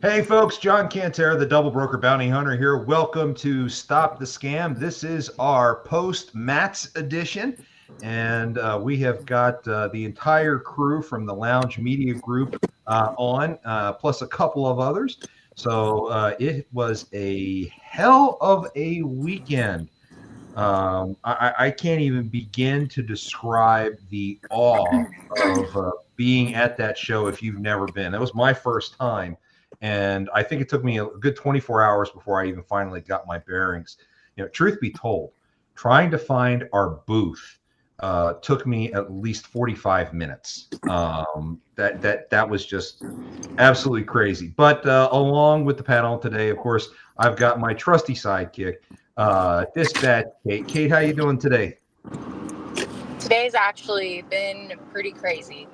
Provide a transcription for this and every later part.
Hey folks, John Cantera, the Double Broker Bounty Hunter here. Welcome to Stop the Scam. This is our post-Mats edition, and we have got the entire crew from the Lounge Media Group on, plus a couple of others. So it was a hell of a weekend. I can't even begin to describe the awe of being at that show if you've never been. That was my first time. And I think it took me a good 24 hours before I even finally got my bearings. Truth be told, trying to find our booth took me at least 45 minutes. That was just absolutely crazy. But along with the panel today, of course, I've got my trusty sidekick, Dispatch Kate. Kate, how you doing today? Today's actually been pretty crazy.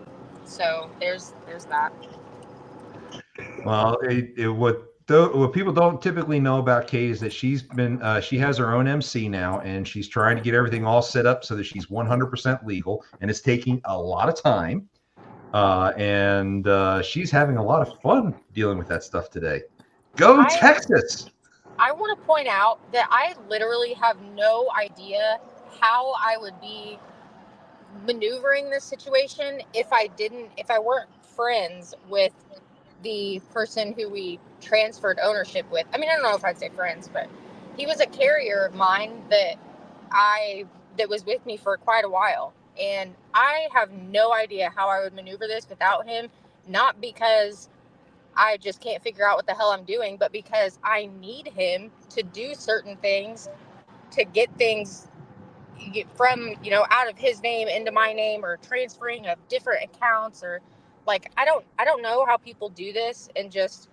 So there's that. Well, what people don't typically know about Kate is that she has her own MC now, and she's trying to get everything all set up so that she's 100% legal, and it's taking a lot of time. And she's having a lot of fun dealing with that stuff today. Go Texas! I want to point out that I literally have no idea how I would be maneuvering this situation if I weren't friends with the person who we transferred ownership with. I mean, I don't know if I'd say friends, but he was a carrier of mine that was with me for quite a while. And I have no idea how I would maneuver this without him, not because I just can't figure out what the hell I'm doing, but because I need him to do certain things to get things from, out of his name into my name, or transferring of different accounts, or like, I don't know how people do this and just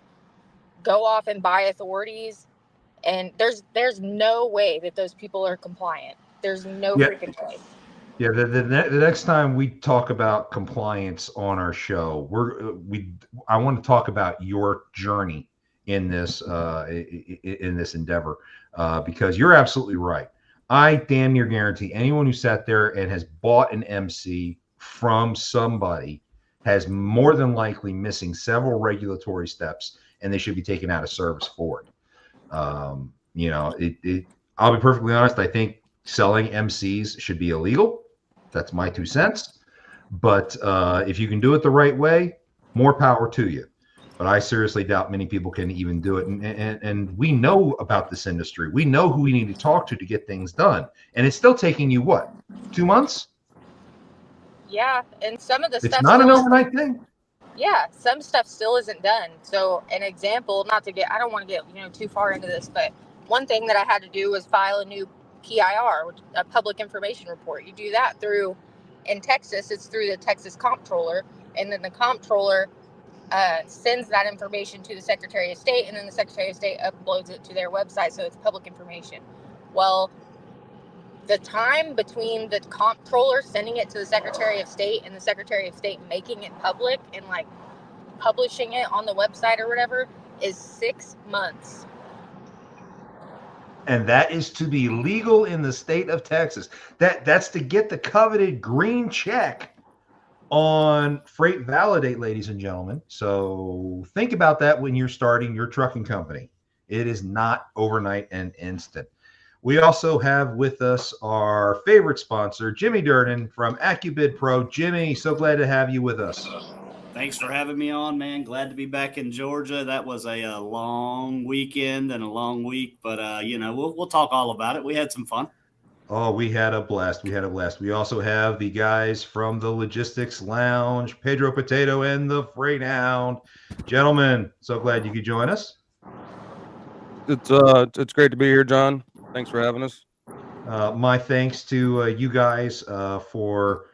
go off and buy authorities. And there's no way that those people are compliant. There's no freaking way. Yeah, the next time we talk about compliance on our show, I want to talk about your journey in this endeavor, because you're absolutely right. I damn near guarantee anyone who sat there and has bought an MC from somebody has more than likely missing several regulatory steps, and they should be taken out of service for it. I'll be perfectly honest. I think selling MCs should be illegal. That's my 2 cents. But if you can do it the right way, more power to you. But I seriously doubt many people can even do it. And we know about this industry. We know who we need to talk to get things done. And it's still taking you, what, 2 months? Yeah, and some of the stuff... It's not an overnight thing. Yeah, some stuff still isn't done. So an example, I don't want to get too far into this, but one thing that I had to do was file a new PIR, a public information report. You do that in Texas, it's through the Texas Comptroller, and then the Comptroller sends that information to the Secretary of State, and then the Secretary of State uploads it to their website, so it's public information. Well, the time between the Comptroller sending it to the Secretary of State and the Secretary of State making it public and like publishing it on the website or whatever is 6 months. And that is to be legal in the state of Texas. That's to get the coveted green check on Freight Validate, ladies and gentlemen. So think about that when you're starting your trucking company. It is not overnight and instant. We also have with us our favorite sponsor, Jimmy Durden from AccuBid Pro. Jimmy, so glad to have you with us. Thanks for having me on, man. Glad to be back in Georgia. That was a long weekend and a long week, but we'll talk all about it. We had some fun. Oh, we had a blast. We also have the guys from the Logistics Lounge, Pedro Potato and the Freight Hound. Gentlemen, so glad you could join us. It's great to be here, John. Thanks for having us. My thanks to you guys for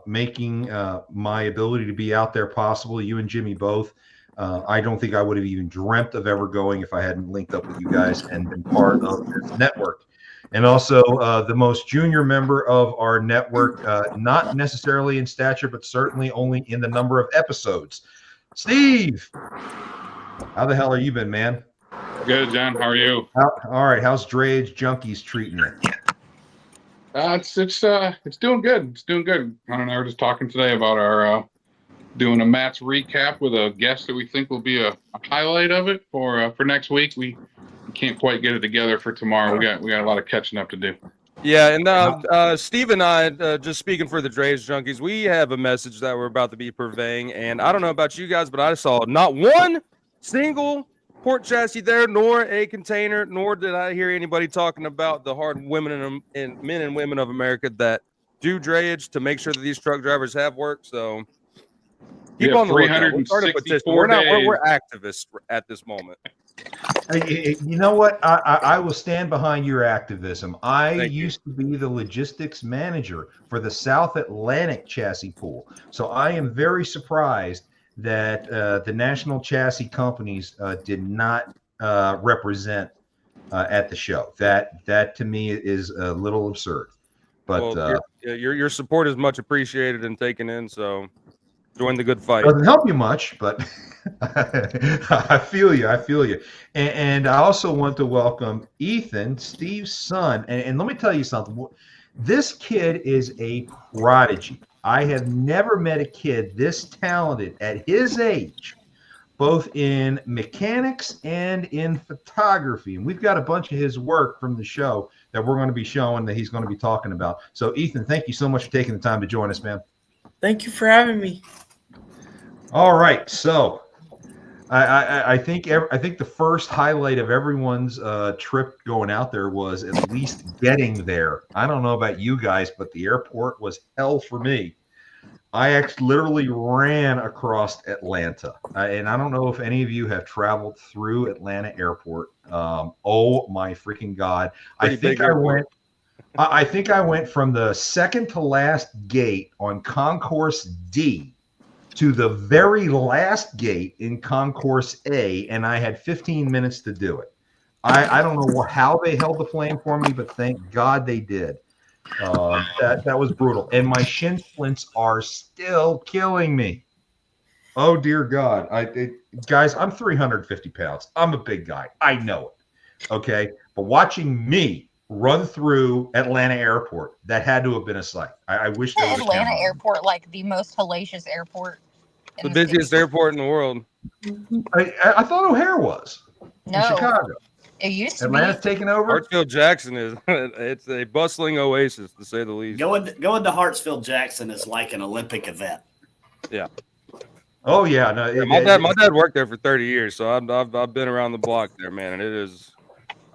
making my ability to be out there possible. You and Jimmy both. I don't think I would have even dreamt of ever going if I hadn't linked up with you guys and been part of this network. And also the most junior member of our network, not necessarily in stature, but certainly only in the number of episodes. Steve, how the hell are you been, man? Good, John. How are you? All right. How's Drayage Junkies treating you? It's doing good. It's doing good. Ron and I were just talking today about our doing a Matt's recap with a guest that we think will be a highlight of it for next week. We can't quite get it together for tomorrow. We got a lot of catching up to do. Yeah, and Steve and I, just speaking for the Dre's Junkies, we have a message that we're about to be purveying, and I don't know about you guys, but I saw not one single port chassis there, nor a container, nor did I hear anybody talking about the hard women and men and women of America that do drayage to make sure that these truck drivers have work. So keep on the lookout. We'll start a petition. We're activists at this moment. You know what? I will stand behind your activism. I used to be the logistics manager for the South Atlantic chassis pool. So I am very surprised that the national chassis companies did not represent at the show. That to me is a little absurd. But well, your support is much appreciated and taken in. So join the good fight. Doesn't help you much, but I feel you. And I also want to welcome Ethan, Steve's son. And let me tell you something. This kid is a prodigy. I have never met a kid this talented at his age, both in mechanics and in photography. And we've got a bunch of his work from the show that we're going to be showing that he's going to be talking about. So, Ethan, thank you so much for taking the time to join us, man. Thank you for having me. All right, so I think the first highlight of everyone's trip going out there was at least getting there. I don't know about you guys, but the airport was hell for me. I actually literally ran across Atlanta, and I don't know if any of you have traveled through Atlanta Airport. Oh my freaking God! I think I went from the second to last gate on Concourse D to the very last gate in Concourse A, and I had 15 minutes to do it. I don't know how they held the plane for me, but thank God they did. That was brutal. And my shin splints are still killing me. Oh, dear God. Guys, I'm 350 pounds. I'm a big guy. I know it. Okay? But watching me run through Atlanta Airport, that had to have been a sight. I wish there was Atlanta Airport, like the most hellacious airport. The busiest airport in the world. I thought O'Hare was in Chicago. It used to Atlanta's be. taking over. Hartsfield Jackson is it's a bustling oasis, to say the least. Going to Hartsfield Jackson is like an Olympic event. Yeah. Oh yeah. No. Yeah, my dad worked there for 30 years, so I've been around the block there, man, and it is.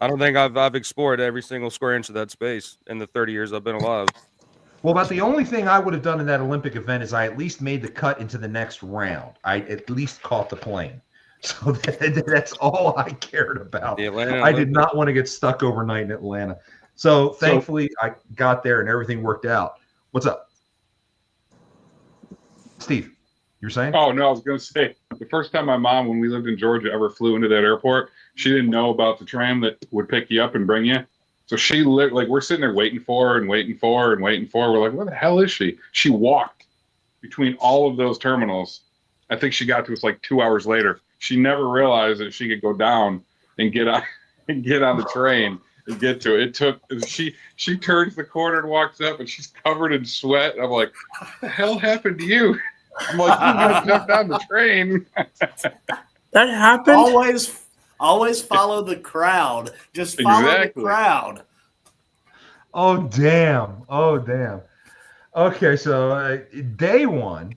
I don't think I've explored every single square inch of that space in the 30 years I've been alive. Well, about the only thing I would have done in that Olympic event is I at least made the cut into the next round. I at least caught the plane. So that's all I cared about. I did not want to get stuck overnight in Atlanta. So thankfully I got there and everything worked out. What's up? Steve, you were saying? Oh, no, I was going to say, the first time my mom, when we lived in Georgia, ever flew into that airport, she didn't know about the tram that would pick you up and bring you. So she we're sitting there waiting for her and waiting for her and waiting for her. We're like, where the hell is she? She walked between all of those terminals. I think she got to us like 2 hours later. She never realized that she could go down and get on the train and get to it. She turns the corner and walks up and she's covered in sweat. I'm like, what the hell happened to you? I'm like, you gotta jump down the train. That happened. Always follow the crowd. Just follow the crowd. Oh damn. Okay, so day one.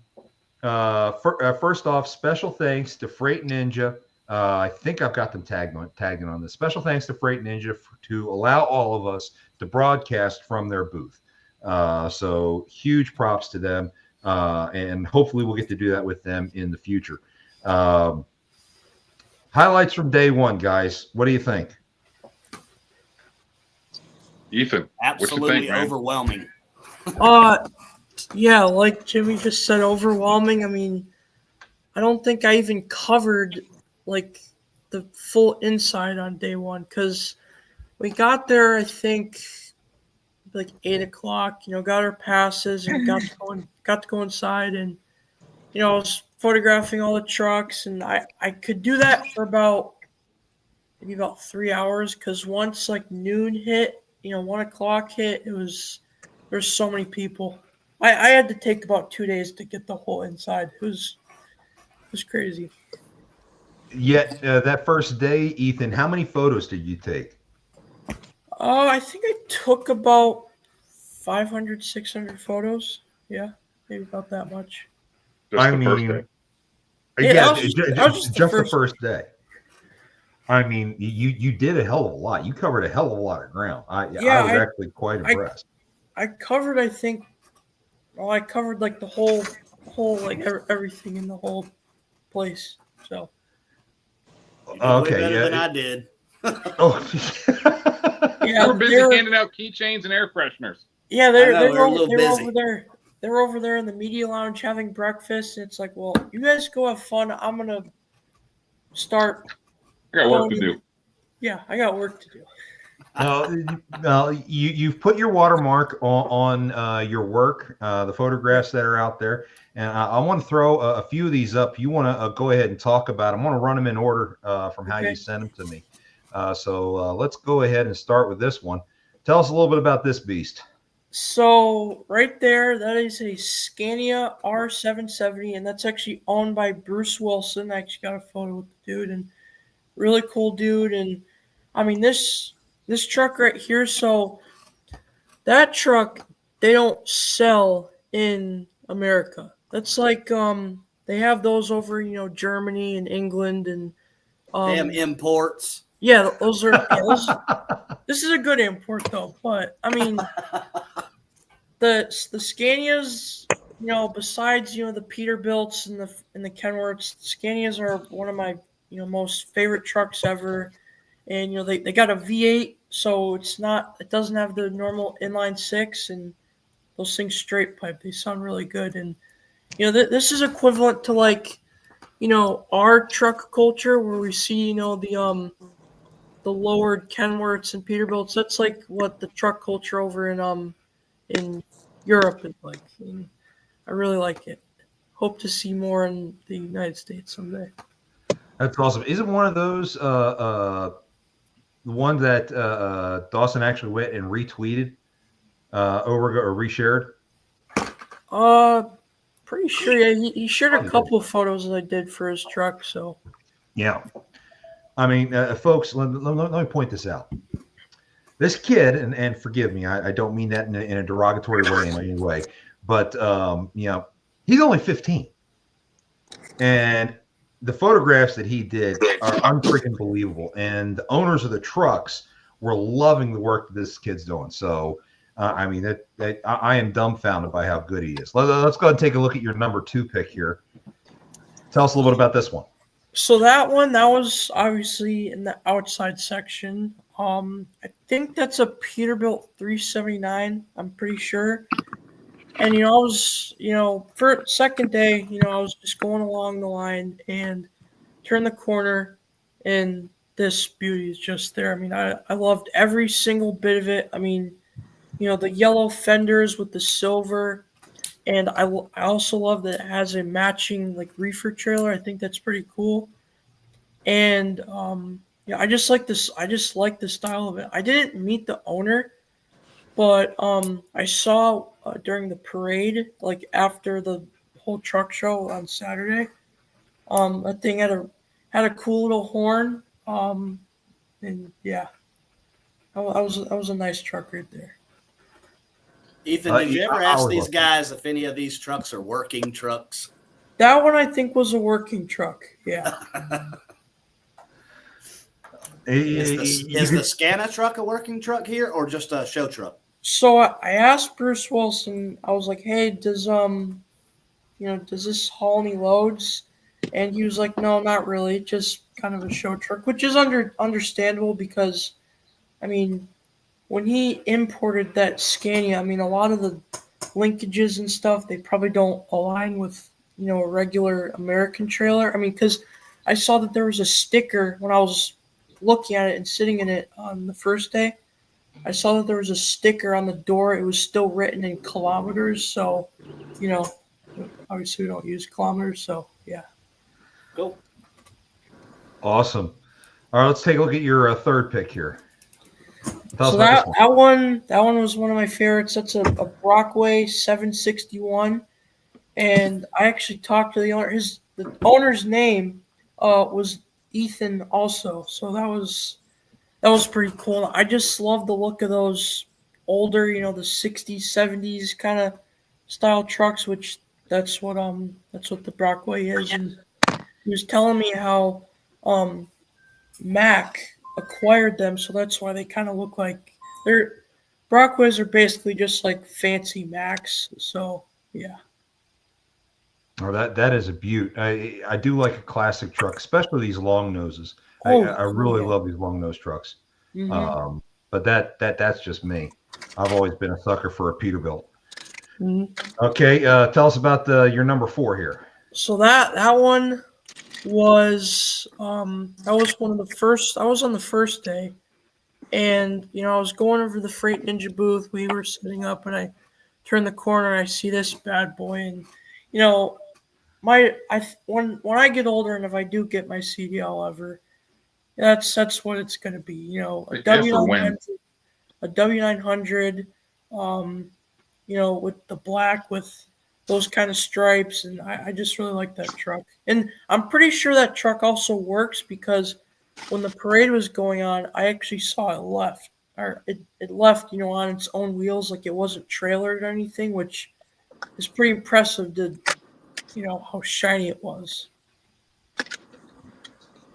First off, special thanks to Freight Ninja. I think I've got them tagged on this. Special thanks to Freight Ninja to allow all of us to broadcast from their booth. So huge props to them, and hopefully we'll get to do that with them in the future. Highlights from day one, guys. What do you think? Ethan, absolutely overwhelming. Yeah, like Jimmy just said, overwhelming. I mean, I don't think I even covered like the full inside on day one because we got there, I think, like 8 o'clock. Got our passes and got to go inside, and I was photographing all the trucks, and I could do that for maybe about 3 hours because once like noon hit, 1 o'clock hit, there's so many people. I had to take about 2 days to get the whole inside. It was crazy. Yet that first day, Ethan, how many photos did you take? I think I took about 500, 600 photos. Yeah, maybe about that much. Just I the first mean, day. Yeah, yeah, that was just the first day. I mean, you did a hell of a lot. You covered a hell of a lot of ground. I was actually quite impressed. I covered, I think, I covered like the whole like everything in the whole place. So You did way Okay, better yeah. than I did. Oh, yeah, We're busy they're- handing out keychains and air fresheners. Yeah, I they're know, they're, we were a over, little they're busy. over there. They're over there in the media lounge having breakfast. And it's like, well, you guys go have fun. I'm gonna start. I got work to going- do. Yeah, I got work to do. no, you've put your watermark on your work, the photographs that are out there, and I want to throw a few of these up. You want to go ahead and talk about them. I want to run them in order from how Okay. you sent them to me. So let's go ahead and start with this one. Tell us a little bit about this beast. So right there, that is a Scania R770, and that's actually owned by Bruce Wilson. I actually got a photo with the dude, and really cool dude. And I mean this truck right here. So that truck they don't sell in America. That's like they have those over Germany and England and Damn imports. yeah, those are this is a good import though, but I mean the Scanias, besides the Peterbilts and the Kenworths, Scanias are one of my most favorite trucks ever. And they got a V8, so it doesn't have the normal inline six, and those things straight pipe. They sound really good. And this is equivalent to like our truck culture where we see the lowered Kenworths and Peterbilts. That's like what the truck culture over in Europe is like. And I really like it. Hope to see more in the United States someday. That's awesome. Isn't one of those the one that Dawson actually went and retweeted over or reshared? Pretty sure. Yeah, he shared a couple of photos that I did for his truck. So Yeah. I mean, folks, let me point this out. This kid, and forgive me, I don't mean that in a derogatory way in any way, but he's only 15, and the photographs that he did are unfreaking believable, and the owners of the trucks were loving the work that this kid's doing. So, I mean, I am dumbfounded by how good he is. Let's go ahead and take a look at your number 2 pick here. Tell us a little bit about this one. So that was obviously in the outside section. I think that's a Peterbilt 379. I'm pretty sure. And I was for second day, I was just going along the line and turned the corner, and this beauty is just there. I mean, I loved every single bit of it. I mean, the yellow fenders with the silver, and I also love that it has a matching like reefer trailer. I think that's pretty cool. And I just like this. I just like the style of it. I didn't meet the owner, but I saw during the parade, like after the whole truck show on Saturday, that thing had a cool little horn. And yeah, that was a nice truck right there. Ethan, did you ever ask these guys if any of these trucks are working trucks? That one I think was a working truck. Yeah. Is the Scania truck a working truck here, or just a show truck? So I asked Bruce Wilson. I was like, "Hey, does this haul any loads?" And he was like, "No, not really. Just kind of a show truck," which is understandable because, I mean, when he imported that Scania, I mean, a lot of the linkages and stuff they probably don't align with a regular American trailer. I mean, because I saw that there was a sticker when I was looking at it and sitting in it on the first day. I saw that there was a sticker on the door. It was still written in kilometers. So, obviously we don't use kilometers. So, yeah. Cool. Awesome. All right, let's take a look at your third pick here. Tell us So about this one. that one was one of my favorites. That's a Brockway 761, and I actually talked to the owner. The owner's name was Ethan also, so that was pretty cool. I just love the look of those older, the 60s, 70s kind of style trucks, which that's what the Brockway is. And he was telling me how Mack acquired them, so that's why they kind of look like Brockways are basically just like fancy Macks. So yeah. Oh, that is a beaut. I do like a classic truck, especially these long noses. Oh, I really yeah. love these long nose trucks. Mhm. But that's just me. I've always been a sucker for a Peterbilt. Mhm. Okay, tell us about your number 4 here. So that one was that was one of the first. I was on the first day, and I was going over the Freight Ninja booth. We were setting up, and I turned the corner. And I see this bad boy, and when I get older, and if I do get my CDL ever, that's what it's going to be. A Yes, or when? W900, a W900, with the black with those kind of stripes, and I just really like that truck. And I'm pretty sure that truck also works because when the parade was going on, I actually saw it left, or it left, on its own wheels, like it wasn't trailered or anything, which is pretty impressive to, how shiny it was.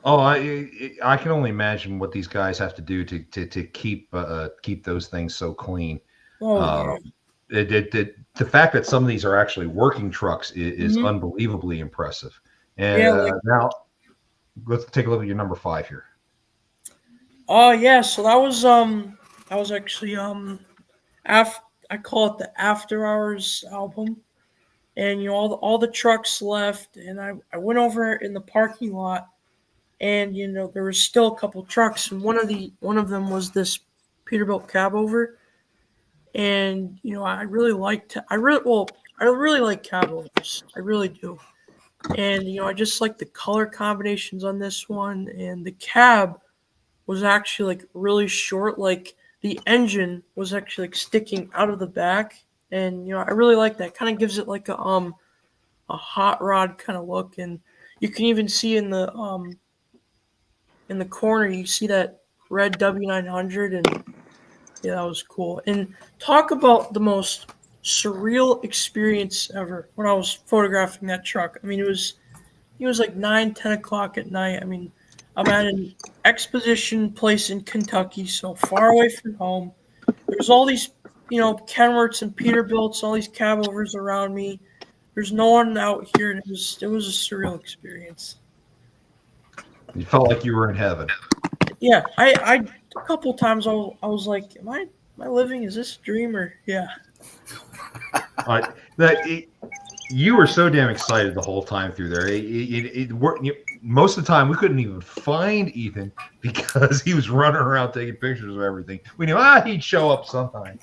Oh, I can only imagine what these guys have to do to keep those things so clean. Oh, yeah. The fact that some of these are actually working trucks is Mhm. unbelievably impressive. And Yeah, now let's take a look at your number 5 here. Oh yeah, so that was actually I call it the After Hours album. And all the trucks left, and I went over in the parking lot, and there was still a couple trucks, and one of them was this Peterbilt cab over. And I really like cab overs. I really do. And I just like the color combinations on this one, and the cab was actually like really short, like the engine was actually like sticking out of the back. And I really like that. Kind of gives it like a hot rod kind of look. And you can even see in the corner, you see that red W900, and yeah, that was cool. And talk about the most surreal experience ever when I was photographing that truck. I mean, it was like 9, 10 o'clock at night. I mean, I'm at an exposition place in Kentucky, so far away from home. There's all these, Kenworths and Peterbilts, all these cab overs around me. There's no one out here, and it was a surreal experience. You felt like you were in heaven. Yeah, I a couple times I was like, am I living? Is this a dream or yeah? You were so damn excited the whole time through there. Most of the time, we couldn't even find Ethan because he was running around taking pictures of everything. We knew he'd show up sometime.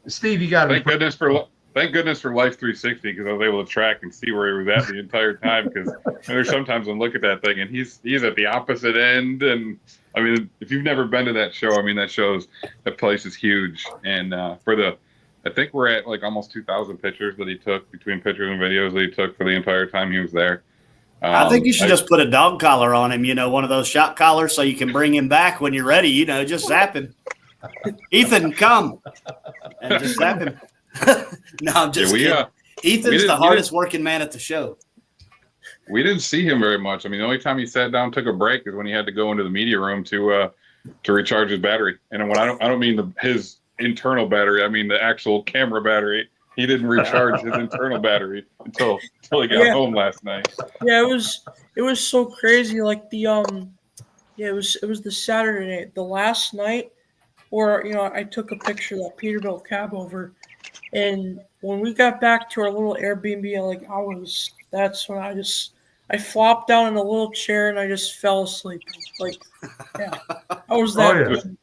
Steve, you got to Thank goodness for Life 360 because I was able to track and see where he was at the entire time. Because there's sometimes I look at that thing and he's at the opposite end. And I mean, if you've never been to that show, I mean that place is huge. And I think we're at like almost 2,000 pictures that he took between pictures and videos that he took for the entire time he was there. I think you should just put a dog collar on him, one of those shock collars so you can bring him back when you're ready, just zap him. Ethan, come. And just zap him. No, I'm just kidding. Ethan's the hardest working man at the show. We didn't see him very much. I mean, the only time he sat down, took a break is when he had to go into the media room to recharge his battery. And when I don't mean his internal battery, I mean the actual camera battery. He didn't recharge his internal battery until he got home last night. Yeah, it was so crazy. Like it was the Saturday night, the last night, where I took a picture of that Peterbilt cab over, and when we got back to our little Airbnb, that's when I flopped down in a little chair and I just fell asleep. Like, yeah, I was that.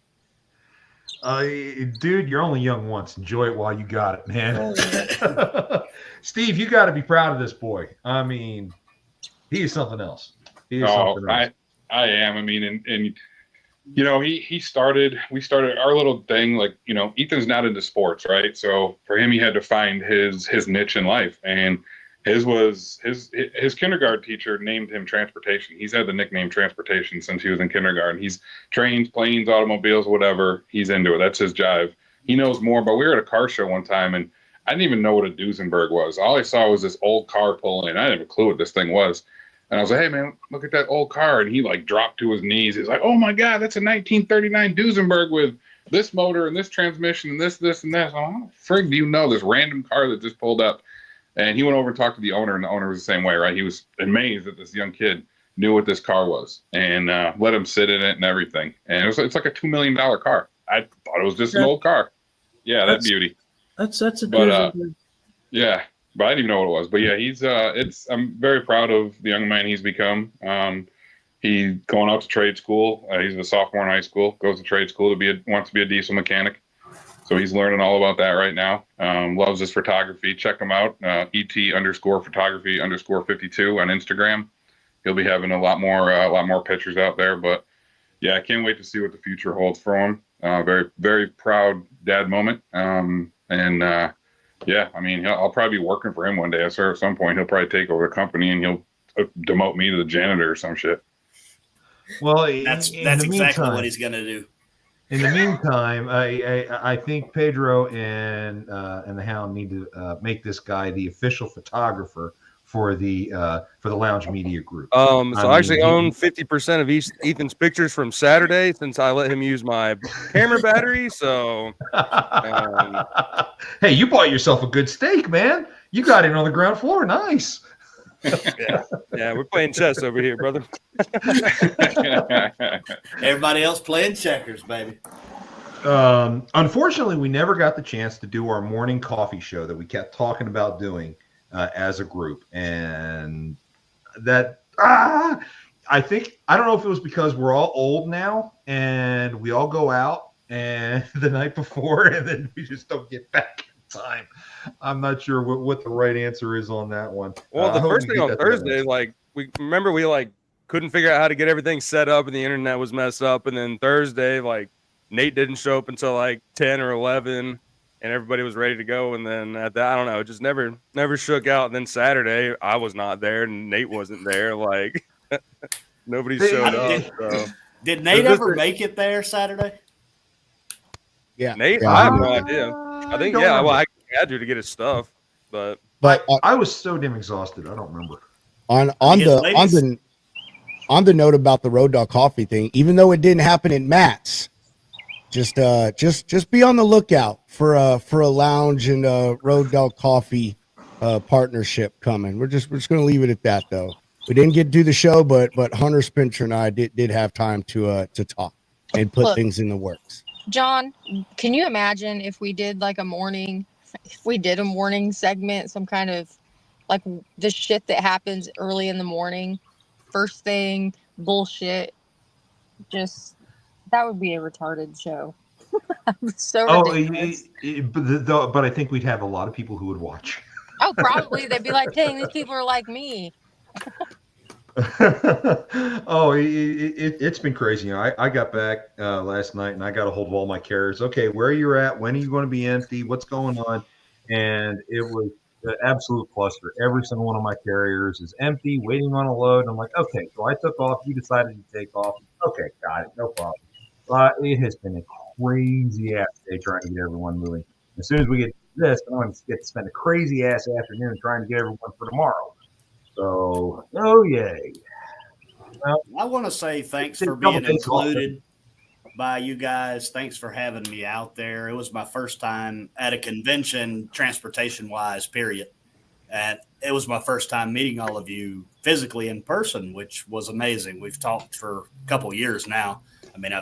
Good. Dude, you're only young once. Enjoy it while you got it, man. Oh, yeah. Steve, you got to be proud of this boy. I mean, he is something else. I am. I mean, and you know, we started our little thing, like, you know, Ethan's not into sports, right? So for him, he had to find his niche in life, and his kindergarten teacher named him Transportation. He's had the nickname Transportation since he was in kindergarten. He's trains, planes, automobiles, whatever. He's into it. That's his jive. He knows more. But we were at a car show one time, and I didn't even know what a Duesenberg was. All I saw was this old car pulling in. I didn't have a clue what this thing was. And I was like, hey, man, look at that old car. And he like dropped to his knees. He's like, oh, my God, that's a 1939 Duesenberg with this motor and this transmission and this and that. So, how the frig do you know this random car that just pulled up? And he went over and talked to the owner, and the owner was the same way, right? He was amazed that this young kid knew what this car was, and let him sit in it and everything. And it's like a $2 million car. I thought it was just an old car. Yeah, that beauty. That's a But yeah, but I didn't even know what it was. But yeah, he's I'm very proud of the young man he's become. He's going out to trade school. He's a sophomore in high school. Goes to trade school wants to be a diesel mechanic. So he's learning all about that right now. Loves his photography. Check him out. ET_photography_52 on Instagram. He'll be having a lot more pictures out there. But yeah, I can't wait to see what the future holds for him. Very, very proud dad moment. Yeah, I mean, I'll probably be working for him one day. I swear at some point he'll probably take over the company and he'll demote me to the janitor or some shit. Well, That's exactly what he's gonna do. In the meantime, I think Pedro and the Hound need to make this guy the official photographer for the Lounge Media Group. So I actually own 50% of Ethan's pictures from Saturday since I let him use my camera battery. So, hey, you bought yourself a good steak, man. You got it on the ground floor. Nice. yeah, we're playing chess over here, brother. Everybody else playing checkers, baby. Unfortunately, we never got the chance to do our morning coffee show that we kept talking about doing as a group, and that I don't know if it was because we're all old now and we all go out and the night before and then we just don't get back in time. I'm not sure what the right answer is on that one. Well, the first thing on Thursday, like we couldn't figure out how to get everything set up and the internet was messed up. And then Thursday, like Nate didn't show up until like 10 or 11 and everybody was ready to go. And then at that, I don't know, it just never shook out. And then Saturday I was not there and Nate wasn't there. Like nobody showed up. So. Did Nate ever make it there Saturday? Yeah. Nate, I have no idea. I think, I had to get his stuff, but I was so damn exhausted. I don't remember. On the note about the Road Dog Coffee thing, even though it didn't happen at Matt's, just be on the lookout for a Lounge and Road Dog Coffee partnership coming. We're just going to leave it at that, though. We didn't get to do the show, but Hunter Spencer and I did have time to talk and put things in the works. John, can you imagine if we did a morning segment, some kind of like the shit that happens early in the morning, first thing, bullshit, just that would be a retarded show. So ridiculous. But I think we'd have a lot of people who would watch. Oh, probably. They'd be like, dang, these people are like me. It's been crazy. I got back last night and I got a hold of all my carriers. Okay, where you're at, when are you going to be empty, what's going on? And it was an absolute cluster. Every single one of my carriers is empty, waiting on a load. I'm like, okay, so I took off, you decided to take off. Okay, got it, no problem. It has been a crazy ass day trying to get everyone moving. As soon as we get this, I'm going to get to spend a crazy ass afternoon trying to get everyone for tomorrow. So, oh yay. Well, I want to say thanks for being included by you guys. Thanks for having me out there. It was my first time at a convention, transportation-wise, period. And it was my first time meeting all of you physically in person, which was amazing. We've talked for a couple of years now. I mean,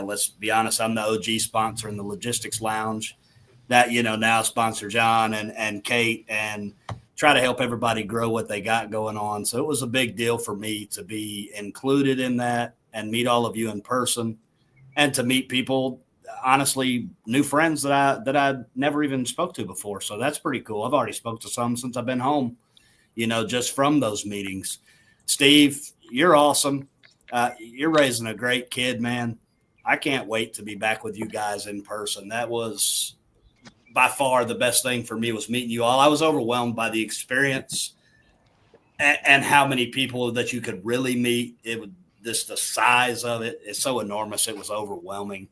let's be honest, I'm the OG sponsor in the Logistics Lounge that, now sponsor John and Kate and try to help everybody grow what they got going on. So it was a big deal for me to be included in that and meet all of you in person and to meet people, honestly, new friends that I never even spoke to before. So that's pretty cool. I've already spoke to some since I've been home, just from those meetings. Steve, you're awesome. You're raising a great kid, man. I can't wait to be back with you guys in person. That was by far the best thing for me, was meeting you all. I was overwhelmed by the experience and how many people that you could really meet. It was just the size of it. It's so enormous. It was overwhelming.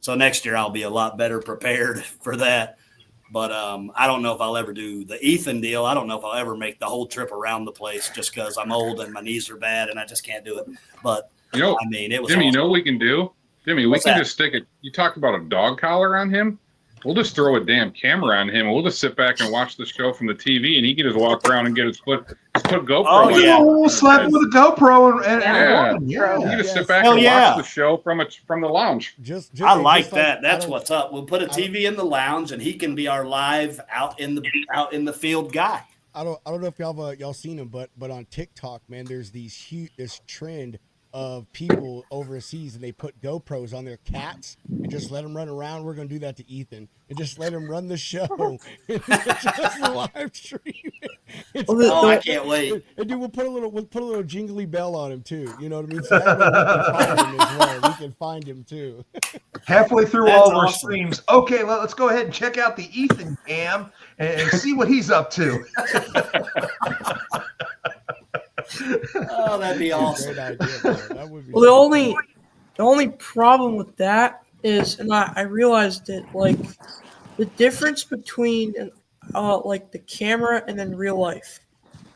So next year I'll be a lot better prepared for that. But I don't know if I'll ever do the Ethan deal. I don't know if I'll ever make the whole trip around the place, just because I'm old and my knees are bad and I just can't do it. But You know, I mean, it was Jimmy, awesome. you know what we can do? Jimmy, we What's can that? just stick it. You talked about a dog collar on him. We'll just throw a damn camera on him, and we'll just sit back and watch the show from the TV, and he can just walk around and get his foot GoPro. Oh, on. yeah. We'll slap him with a GoPro and Yeah. run. You can just sit back Hell and yeah. watch the show from the lounge. I like that. That's what's up. We'll put a TV in the lounge, and he can be our live out in the field guy. I don't know if y'all seen them, but on TikTok, man, there's this trend of people overseas, and they put GoPros on their cats and just let them run around. We're gonna do that to Ethan and just let him run the show. Just live stream. Oh, I can't wait. And dude, we'll put a little jingly bell on him too. You know what I mean? So that way we can find him as well. We can find him too. Halfway through That's all our awesome. streams. Okay, let's go ahead and check out the Ethan cam and see what he's up to. Oh, that'd be awesome. Great idea, bro. That would be Well, the only problem with that is, and I realized it, like the difference between like the camera and then real life.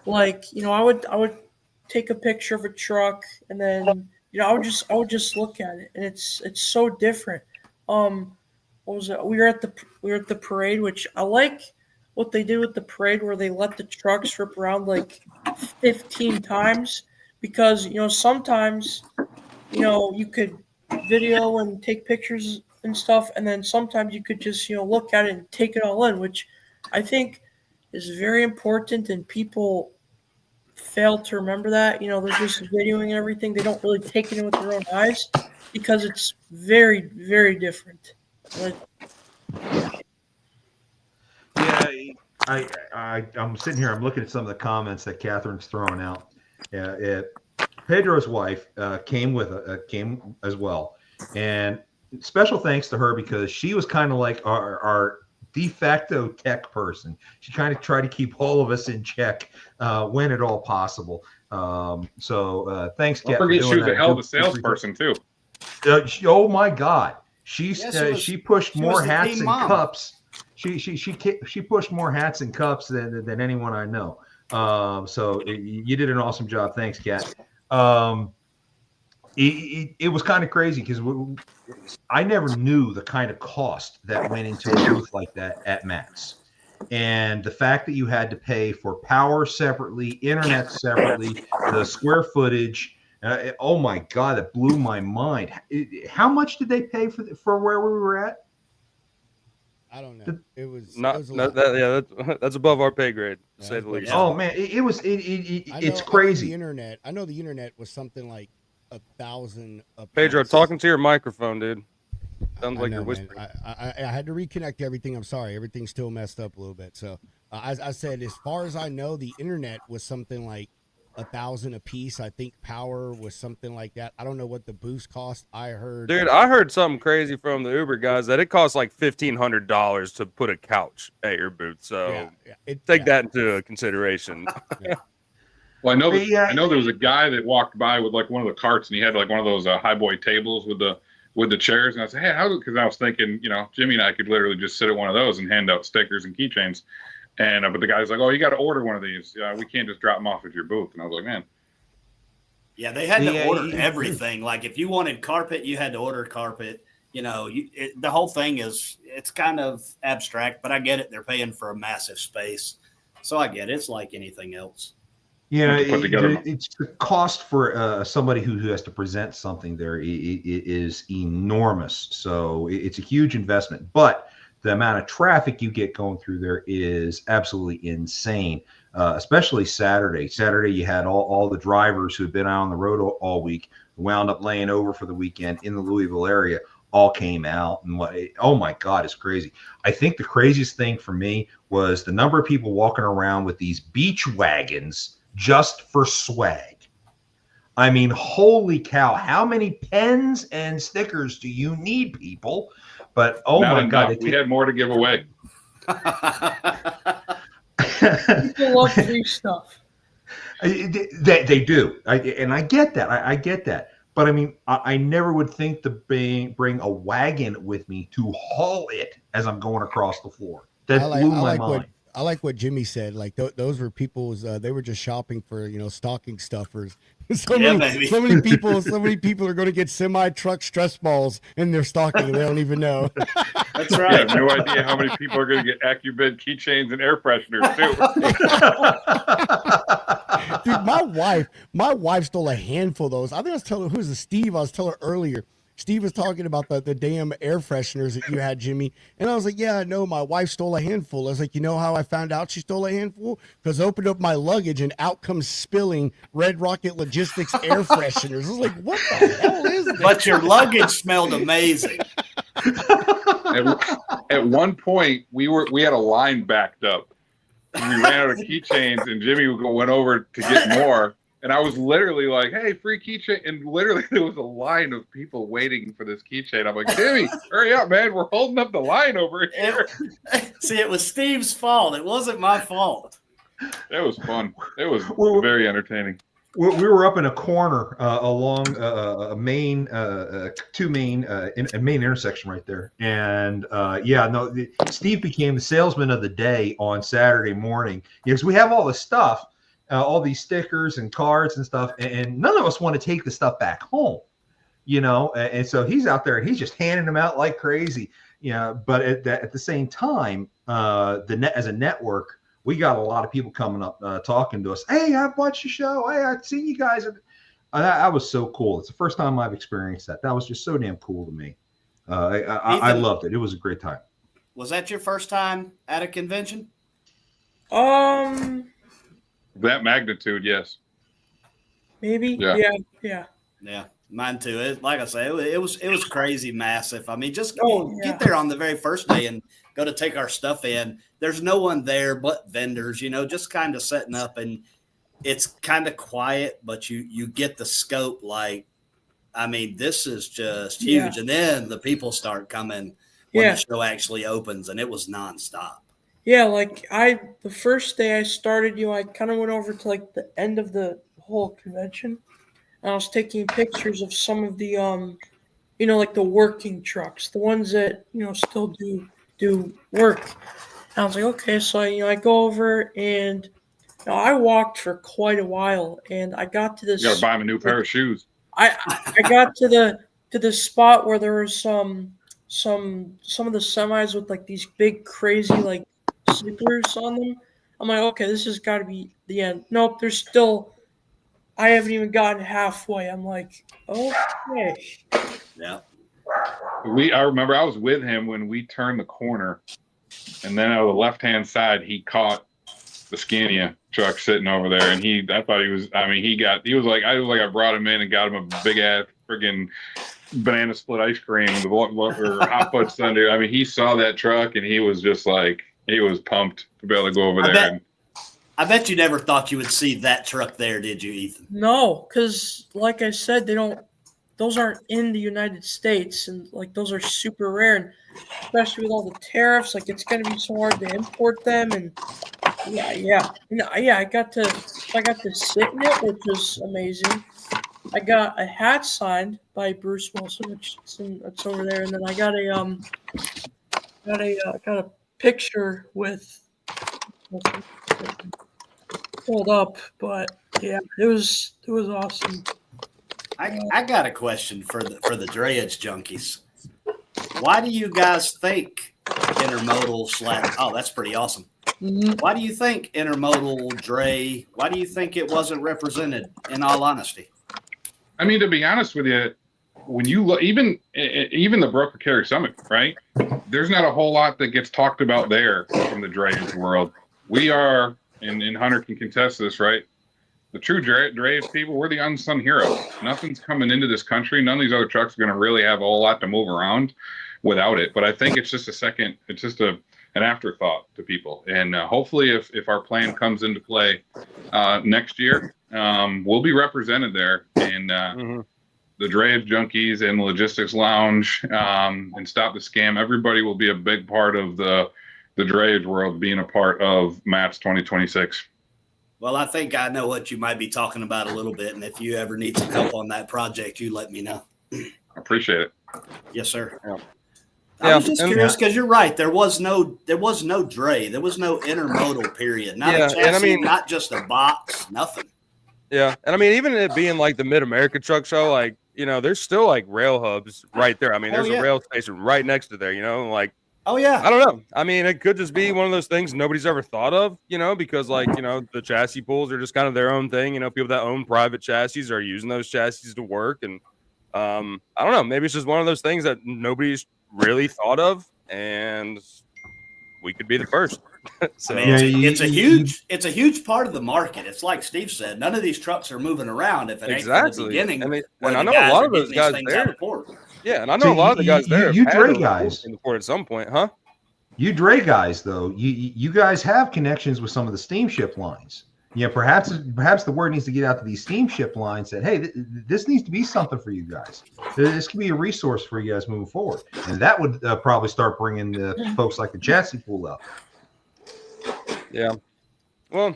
Like, you know, I would take a picture of a truck, and then, you know, I would just look at it, and it's so different. What was it? We were at the parade, which I like what they did with the parade, where they let the trucks rip around like 15 times, because, you know, sometimes, you know, you could video and take pictures and stuff, and then sometimes you could just, you know, look at it and take it all in, which I think is very important, and people fail to remember that. You know, they're just videoing everything. They don't really take it in with their own eyes, because it's very, very different. Like, Yeah, I'm sitting here. I'm looking at some of the comments that Catherine's throwing out. Yeah, Pedro's wife came as well, and special thanks to her, because she was kind of like our de facto tech person. She kind of tried to keep all of us in check when at all possible. So thanks, Don't Kat, for forget doing she was that. a hell of a salesperson too. Oh my God, she pushed she more was the hats team and mom. cups. She pushed more hats and cups than anyone I know. So you did an awesome job. Thanks, Kat. It was kind of crazy, because I never knew the kind of cost that went into a booth like that at Matt's. And the fact that you had to pay for power separately, internet separately, the square footage. Oh my God, it blew my mind. How much did they pay for where we were at? I don't know. It was Not, it was a not lot. that's above our pay grade, to Yeah, say the least. Yeah. Oh man, it's crazy. I know the internet was something like 1,000. Pedro, talking to your microphone, dude. Sounds I like know, you're man. whispering. I had to reconnect everything. I'm sorry, everything's still messed up a little bit. So I said, as far as I know, the internet was something like 1,000 a piece. I think power was something like that. I don't know what the boost cost. I heard, Dude, I heard something crazy from the Uber guys that it costs like $1,500 to put a couch at your booth. So take that into consideration. Well, I know Yeah. I know there was a guy that walked by with like one of the carts, and he had like one of those high boy tables with the chairs, and I said, hey, because I was thinking, you know, Jimmy and I could literally just sit at one of those and hand out stickers and keychains. And but the guy's like, oh, you got to order one of these. We can't just drop them off at your booth. And I was like, man. Yeah, they had to Yeah, order everything. Like if you wanted carpet, you had to order carpet. You know, the whole thing it's kind of abstract, but I get it. They're paying for a massive space, so I get it. It's like anything else. Yeah, Put together. it's the cost for somebody who has to present something there is enormous. So it's a huge investment, but the amount of traffic you get going through there is absolutely insane, especially Saturday. Saturday, you had all the drivers who had been out on the road all week, wound up laying over for the weekend in the Louisville area, all came out. And oh my God, it's crazy. I think the craziest thing for me was the number of people walking around with these beach wagons just for swag. I mean, holy cow! How many pens and stickers do you need, people? But oh Not my enough. God, We had more to give away. People love free stuff. They do, and I get that. I get that. But I mean, I never would think to bring a wagon with me to haul it as I'm going across the floor. That blew my mind. I like what Jimmy said. Like those were people's. They were just shopping for stocking stuffers. so many people are going to get semi-truck stress balls in their stocking and they don't even know. That's right. I have no idea how many people are going to get AccuBid keychains and air fresheners too. Dude, my wife stole a handful of those. I think I was telling her, who's Steve? I was telling her earlier. Steve was talking about the damn air fresheners that you had, Jimmy. And I was like, yeah, I know. My wife stole a handful. I was like, you know how I found out she stole a handful? Because I opened up my luggage and out comes spilling Red Rocket Logistics air fresheners. I was like, what the hell is this? But your luggage smelled amazing. At one point, we had a line backed up. And we ran out of keychains, and Jimmy went over to get more. And I was literally like, hey, free keychain. And literally there was a line of people waiting for this keychain. I'm like, Jimmy, hurry up, man. We're holding up the line over here. See, it was Steve's fault. It wasn't my fault. It was fun. It was very entertaining. We were up in a corner along a main intersection right there. And Steve became the salesman of the day on Saturday morning because we have all the stuff. All these stickers and cards and stuff, and none of us want to take the stuff back home, and so he's out there and he's just handing them out like crazy, but at the same time, as a network, we got a lot of people coming up talking to us. Hey, I've watched your show. Hey, I've seen you guys. That was so cool. It's the first time I've experienced that. That was just so damn cool to me. I loved it. It was a great time. Was that your first time at a convention? That magnitude, yes. Maybe. Yeah. Yeah, mine too. Like I say, it was crazy massive. I mean, just get Oh, there on the very first day and go to take our stuff in. There's no one there but vendors, just kind of setting up, and it's kind of quiet, but you get the scope. Like, I mean, this is just huge. Yeah. And then the people start coming when the show actually opens, and it was nonstop. Yeah, like the first day I started, I kind of went over to like the end of the whole convention, and I was taking pictures of some of the like the working trucks, the ones that still do work. And I was like, okay, so I go over and I walked for quite a while, and I got to this. You gotta buy him a new pair of shoes. I got to the spot where there was some of the semis with like these big crazy like zippers on them. I'm like, okay, this has got to be the end. Nope, there's still. I haven't even gotten halfway. I'm like, okay. Yeah. I remember I was with him when we turned the corner, and then out of the left-hand side, he caught the Scania truck sitting over there, and I thought he was. I mean, he was like I brought him in and got him a big ass friggin' banana split ice cream, or hot fudge sundae. I mean, he saw that truck and he was just like. He was pumped to be able to go over there. I bet you never thought you would see that truck there, did you, Ethan? No, because like I said, those aren't in the United States, and like those are super rare, and especially with all the tariffs, like it's going to be so hard to import them. And I got to sit in it, which was amazing. I got a hat signed by Bruce Wilson, which it's over there, and then I got a picture with pulled up, but yeah, it was awesome. I got a question for the drayage junkies. Why do you guys think intermodal / oh, that's pretty awesome. Mm-hmm. Why do you think intermodal dray? Why do you think it wasn't represented? In all honesty, I mean, to be honest with you, when you look, even the Broker Carrier Summit, right? There's not a whole lot that gets talked about there from the drayage world. We are, and Hunter can contest this, right? The true drayage people, we're the unsung heroes. Nothing's coming into this country. None of these other trucks are going to really have a whole lot to move around without it. But I think it's just an afterthought to people. And hopefully if our plan comes into play next year, we'll be represented there in the Drave Junkies and the Logistics Lounge and Stop the Scam. Everybody will be a big part of the Drave world, being a part of Matt's 2026. Well, I think I know what you might be talking about a little bit, and if you ever need some help on that project, you let me know. I appreciate it. Yes, sir. Yeah. I was just curious because you're right. There was no dray. There was no intermodal period. Not a chassis, and I mean, not just a box, nothing. Yeah, and I mean, even it being like the Mid America Truck Show, like, you know, there's still like rail hubs right there. I mean, there's a rail station right next to there. You know, like. Oh yeah. I don't know. I mean, it could just be one of those things nobody's ever thought of, you know, because like, you know, the chassis pools are just kind of their own thing. You know, people that own private chassis are using those chassis to work. And I don't know, maybe it's just one of those things that nobody's really thought of, and we could be the first. So I mean, it's a huge part of the market. It's like Steve said, none of these trucks are moving around if it ain't from the beginning. And I know a lot of those guys there. Yeah, and I know a lot of the guys there. You Dre guys in the port at some point, huh? You Dre guys, though, you guys have connections with some of the steamship lines. Yeah, perhaps the word needs to get out to these steamship lines that, hey, this needs to be something for you guys. This could be a resource for you guys moving forward, and that would probably start bringing the folks like the chassis pool up. Yeah, well,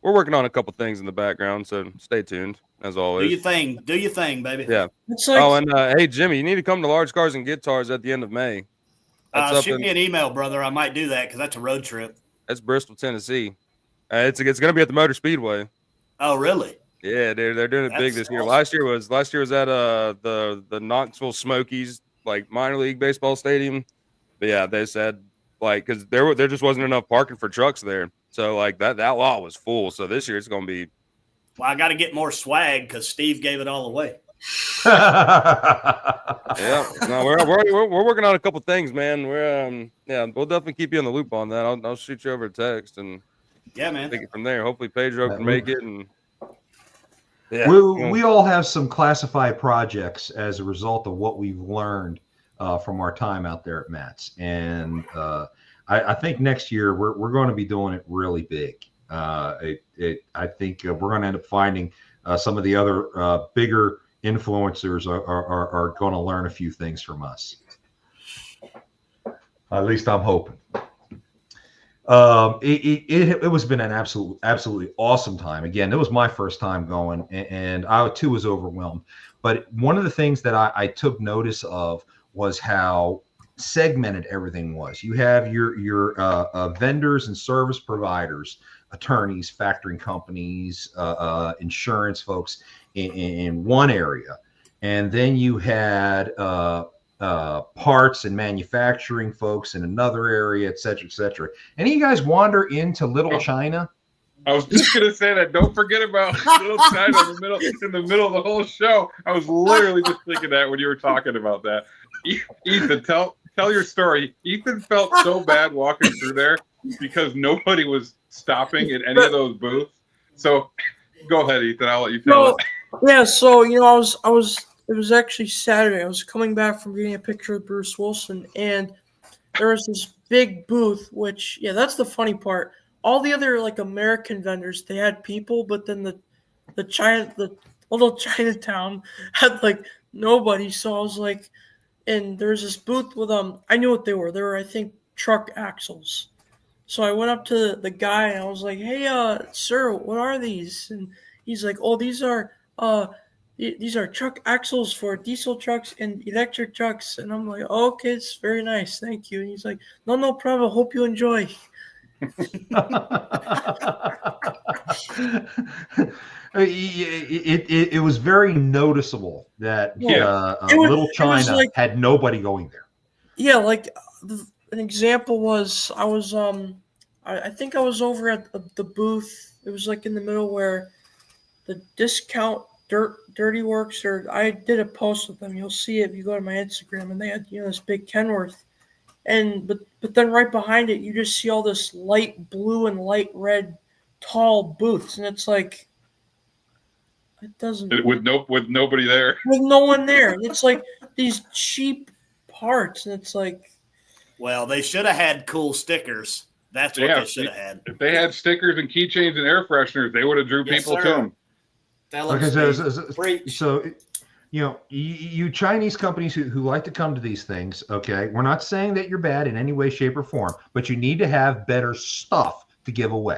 we're working on a couple things in the background, so stay tuned as always. Do your thing, baby. Yeah. Like, and hey, Jimmy, you need to come to Large Cars and Guitars at the end of May. Shoot me an email, brother. I might do that because that's a road trip. That's Bristol, Tennessee. It's going to be at the Motor Speedway. Oh, really? Yeah, they're doing it big this year. Awesome. Last year was at the Knoxville Smokies, like minor league baseball stadium. But yeah, they said like because there just wasn't enough parking for trucks there, so like that lot was full. So this year it's going to be. Well, I got to get more swag because Steve gave it all away. Yeah, no, we're working on a couple things, man. We'll definitely keep you in the loop on that. I'll shoot you over a text and man, take it from there. Hopefully Pedro can make it, and we all have some classified projects as a result of what we've learned from our time out there at Matt's, and I think next year we're going to be doing it really big. I think we're going to end up finding some of the other bigger influencers are going to learn a few things from us. At least I'm hoping. It was been an absolutely awesome time. Again, it was my first time going, and I too was overwhelmed. But one of the things that I took notice of was how segmented everything was. You have your vendors and service providers, attorneys, factoring companies, insurance folks in one area, and then you had parts and manufacturing folks in another area, et cetera, et cetera. Any of you guys wander into Little China? I was just gonna say that. Don't forget about Little China in the middle of the whole show. I was literally just thinking that when you were talking about that. Ethan, tell your story. Ethan felt so bad walking through there because nobody was stopping at any of those booths. So go ahead, Ethan. I'll let you tell it. Yeah, so I was it was actually Saturday. I was coming back from getting a picture of Bruce Wilson, and there was this big booth, which that's the funny part. All the other like American vendors, they had people, but then the little Chinatown had like nobody. So I was like, and there's this booth with I knew what they were. They were, I think, truck axles. So I went up to the guy and I was like, "Hey, sir, what are these?" And he's like, "Oh, these are truck axles for diesel trucks and electric trucks." And I'm like, "Oh, okay, it's very nice, thank you." And he's like, "No problem. Hope you enjoy." It was very noticeable that Little China had nobody going there. Yeah, like an example was I was I think I was over at the booth. It was like in the middle where the Discount Dirty Works, or I did a post with them. You'll see it if you go to my Instagram, and they had this big Kenworth, and but then right behind it you just see all this light blue and light red tall booths, and it's like it doesn't with nobody there, with no one there. It's like these cheap parts, and it's like, well, they should have had cool stickers That's what Yeah, they should have had. If they had stickers and keychains and air fresheners, they would have drew Yes, people sir. to them. Tell 'em, Okay, Steve. Preach. so you know, you Chinese companies who like to come to these things, okay, we're not saying that you're bad in any way, shape, or form, but you need to have better stuff to give away.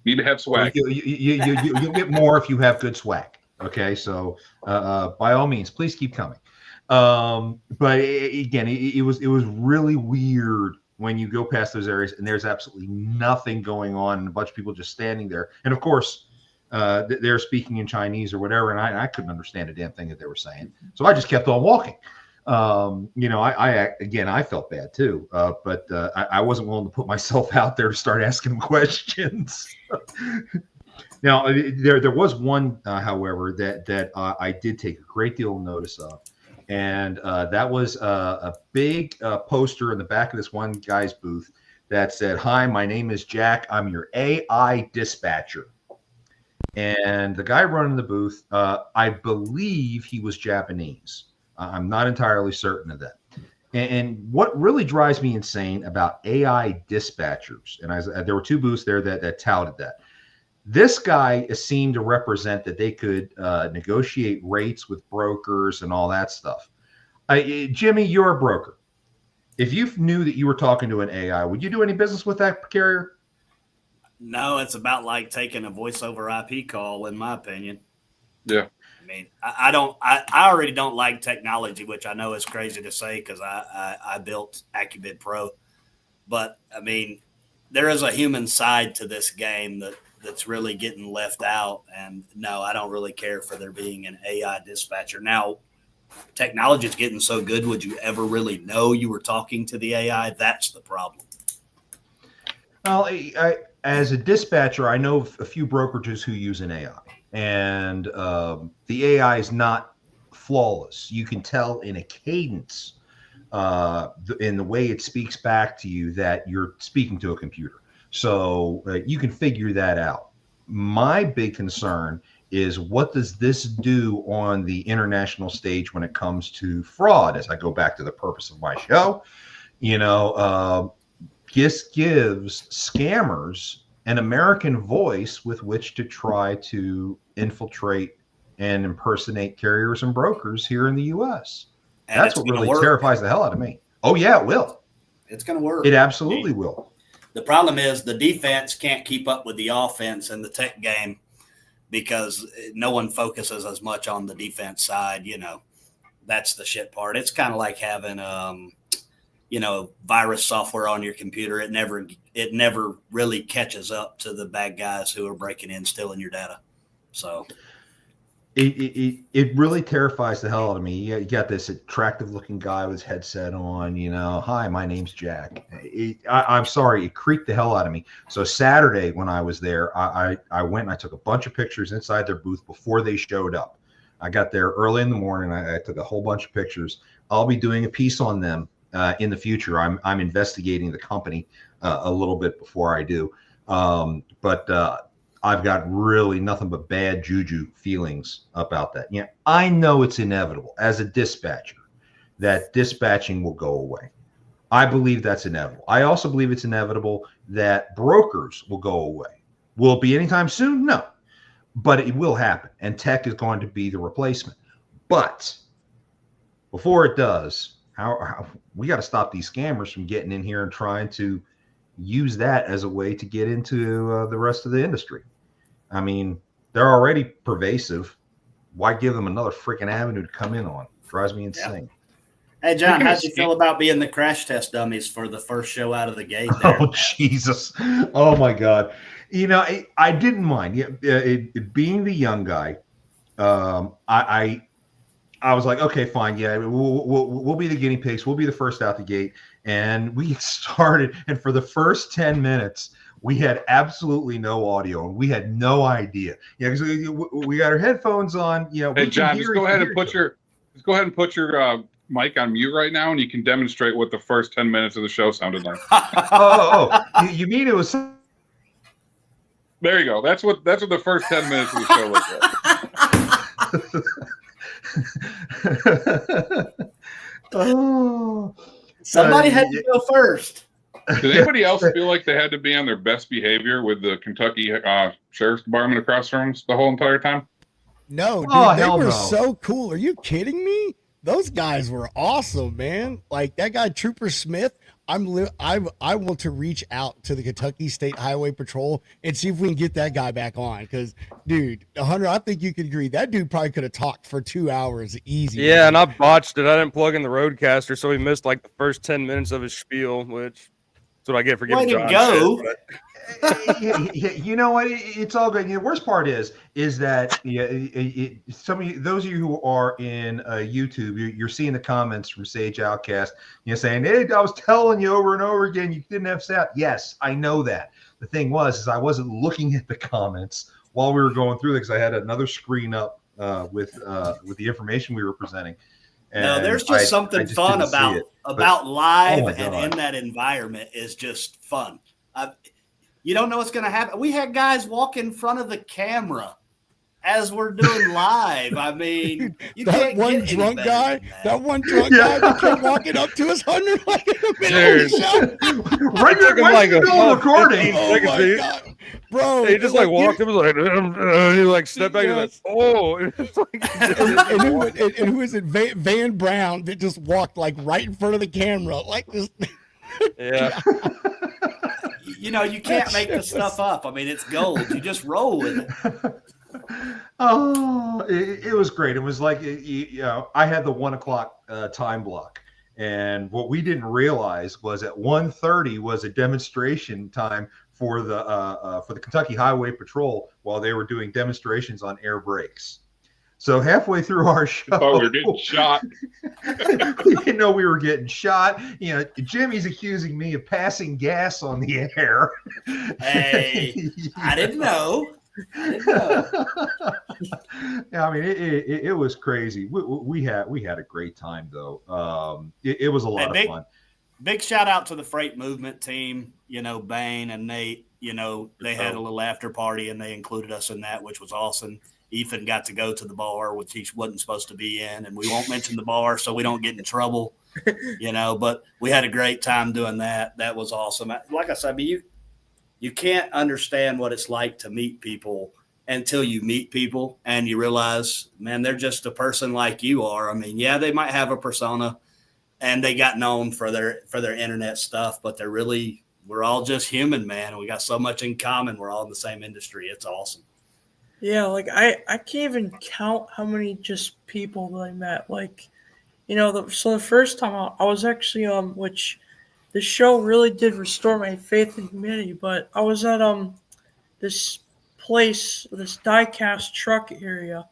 Need to have swag. You'll get more if you have good swag. Okay, so by all means, please keep coming. But again, it was really weird when you go past those areas and there's absolutely nothing going on and a bunch of people just standing there. And of course, they're speaking in Chinese or whatever, and I couldn't understand a damn thing that they were saying. So I just kept on walking. You know, I felt bad too, but I wasn't willing to put myself out there to start asking them questions. Now, there was one, however, that I did take a great deal of notice of, and that was a big poster in the back of this one guy's booth that said, "Hi, my name is Jack. I'm your AI dispatcher." And the guy running the booth, I believe he was Japanese. I'm not entirely certain of that. And what really drives me insane about AI dispatchers, and there were two booths there that touted that. This guy seemed to represent that they could negotiate rates with brokers and all that stuff. Jimmy, you're a broker. If you knew that you were talking to an AI, would you do any business with that carrier? No, it's about like taking a voice over IP call, in my opinion. Yeah. I mean, I already don't like technology, which I know is crazy to say because I built AccuBid Pro. But I mean, there is a human side to this game that's really getting left out. And no, I don't really care for there being an AI dispatcher. Now, technology is getting so good. Would you ever really know you were talking to the AI? That's the problem. Well, as a dispatcher, I know a few brokerages who use an AI, and the AI is not flawless. You can tell in a cadence, in the way it speaks back to you, that you're speaking to a computer. So you can figure that out. My big concern is, what does this do on the international stage when it comes to fraud? As I go back to the purpose of my show, you know, this gives scammers an American voice with which to try to infiltrate and impersonate carriers and brokers here in the U.S. And that's what really terrifies the hell out of me. Oh, yeah, it will. It's going to work. It absolutely will. The problem is the defense can't keep up with the offense in the tech game because no one focuses as much on the defense side. You know, that's the shit part. It's kind of like having, you know, virus software on your computer. It never really catches up to the bad guys who are breaking in, stealing your data. So it really terrifies the hell out of me. You got this attractive looking guy with his headset on, you know, "Hi, my name's Jack." I'm sorry, it creeped the hell out of me. So Saturday when I was there, I went and I took a bunch of pictures inside their booth before they showed up. I got there early in the morning. I took a whole bunch of pictures. I'll be doing a piece on them in the future. I'm investigating the company a little bit before I do. But I've got really nothing but bad juju feelings about that. Yeah, I know it's inevitable as a dispatcher that dispatching will go away. I believe that's inevitable. I also believe it's inevitable that brokers will go away. Will it be anytime soon? No, but it will happen, and tech is going to be the replacement. But before it does, how we got to stop these scammers from getting in here and trying to use that as a way to get into the rest of the industry. I mean, they're already pervasive. Why give them another freaking avenue to come in on? Drives me insane. Hey, John, how'd you feel about being the crash test dummies for the first show out of the gate there? Oh, Jesus. Oh, my God. You know, I didn't mind. Being the young guy, I was like, okay, fine. Yeah, we'll be the guinea pigs. We'll be the first out the gate. And we started. And for the first 10 minutes, we had absolutely no audio. And we had no idea. Yeah, because we got our headphones on. You know, hey, John, just go ahead and put your mic on mute right now, and you can demonstrate what the first 10 minutes of the show sounded like. You mean it was? There you go. That's what the first 10 minutes of the show looked like. Oh, somebody had to go first. Did anybody else feel like they had to be on their best behavior with the Kentucky Sheriff's Department across from us the whole entire time? No, dude, Oh, they hell were no. so cool. Are you kidding me? Those guys were awesome, man. Like that guy, Trooper Smith. I want to reach out to the Kentucky State Highway Patrol and see if we can get that guy back on. Because, dude, Hunter, I think you could agree that dude probably could have talked for 2 hours easy. Yeah, and I botched it. I didn't plug in the roadcaster, so he missed like the first 10 minutes of his spiel, which that's what I get for giving Way to John go. shit, but- You know what? It's all good. The worst part is that some of you, those of you who are in YouTube, you're seeing the comments from Sage Outcast, saying, "Hey, I was telling you over and over again, you didn't have sound." Yes, I know that. The thing is I wasn't looking at the comments while we were going through because I had another screen up with the information we were presenting. No, there's just something fun about live oh and in that environment is just fun. You don't know what's going to happen. We had guys walk in front of the camera as we're doing live. I mean, you that can't one get drunk any guy, better than that one drunk guy that kept walking up to us, Hunter, like in the middle of the show. right It took him right like in the a middle of full recording. 15 Oh seconds, my dude. god, bro! He just like walked up, was like, he like stepped back and like, Yes. oh, it's like, and who was it? Van Brown that just walked like right in front of the camera, like this. yeah. You know, you can't make the stuff up. I mean, it's gold. You just roll with it. Oh, it was great. It was like, I had the 1 o'clock time block. And what we didn't realize was at 1:30 was a demonstration time for the Kentucky Highway Patrol while they were doing demonstrations on air brakes. So halfway through our show, I thought we were getting shot. we didn't know we were getting shot. Jimmy's accusing me of passing gas on the air. Hey, I didn't know. Yeah, I mean, it was crazy. We had a great time though. It was a lot of fun. Big shout out to the freight movement team. Bane and Nate. They had a little after party and they included us in that, which was awesome. Ethan got to go to the bar, which he wasn't supposed to be in, and we won't mention the bar so we don't get in trouble. But we had a great time doing that. That was awesome. Like I said, I mean, you can't understand what it's like to meet people until you meet people and you realize, man, they're just a person like you are. I mean, yeah, they might have a persona and they got known for their internet stuff, but we're all just human, man. And we got so much in common. We're all in the same industry. It's awesome. Yeah, like I can't even count how many just people that I met. Like, so the first time I was actually which the show really did restore my faith in humanity. But I was at this place, this diecast truck area,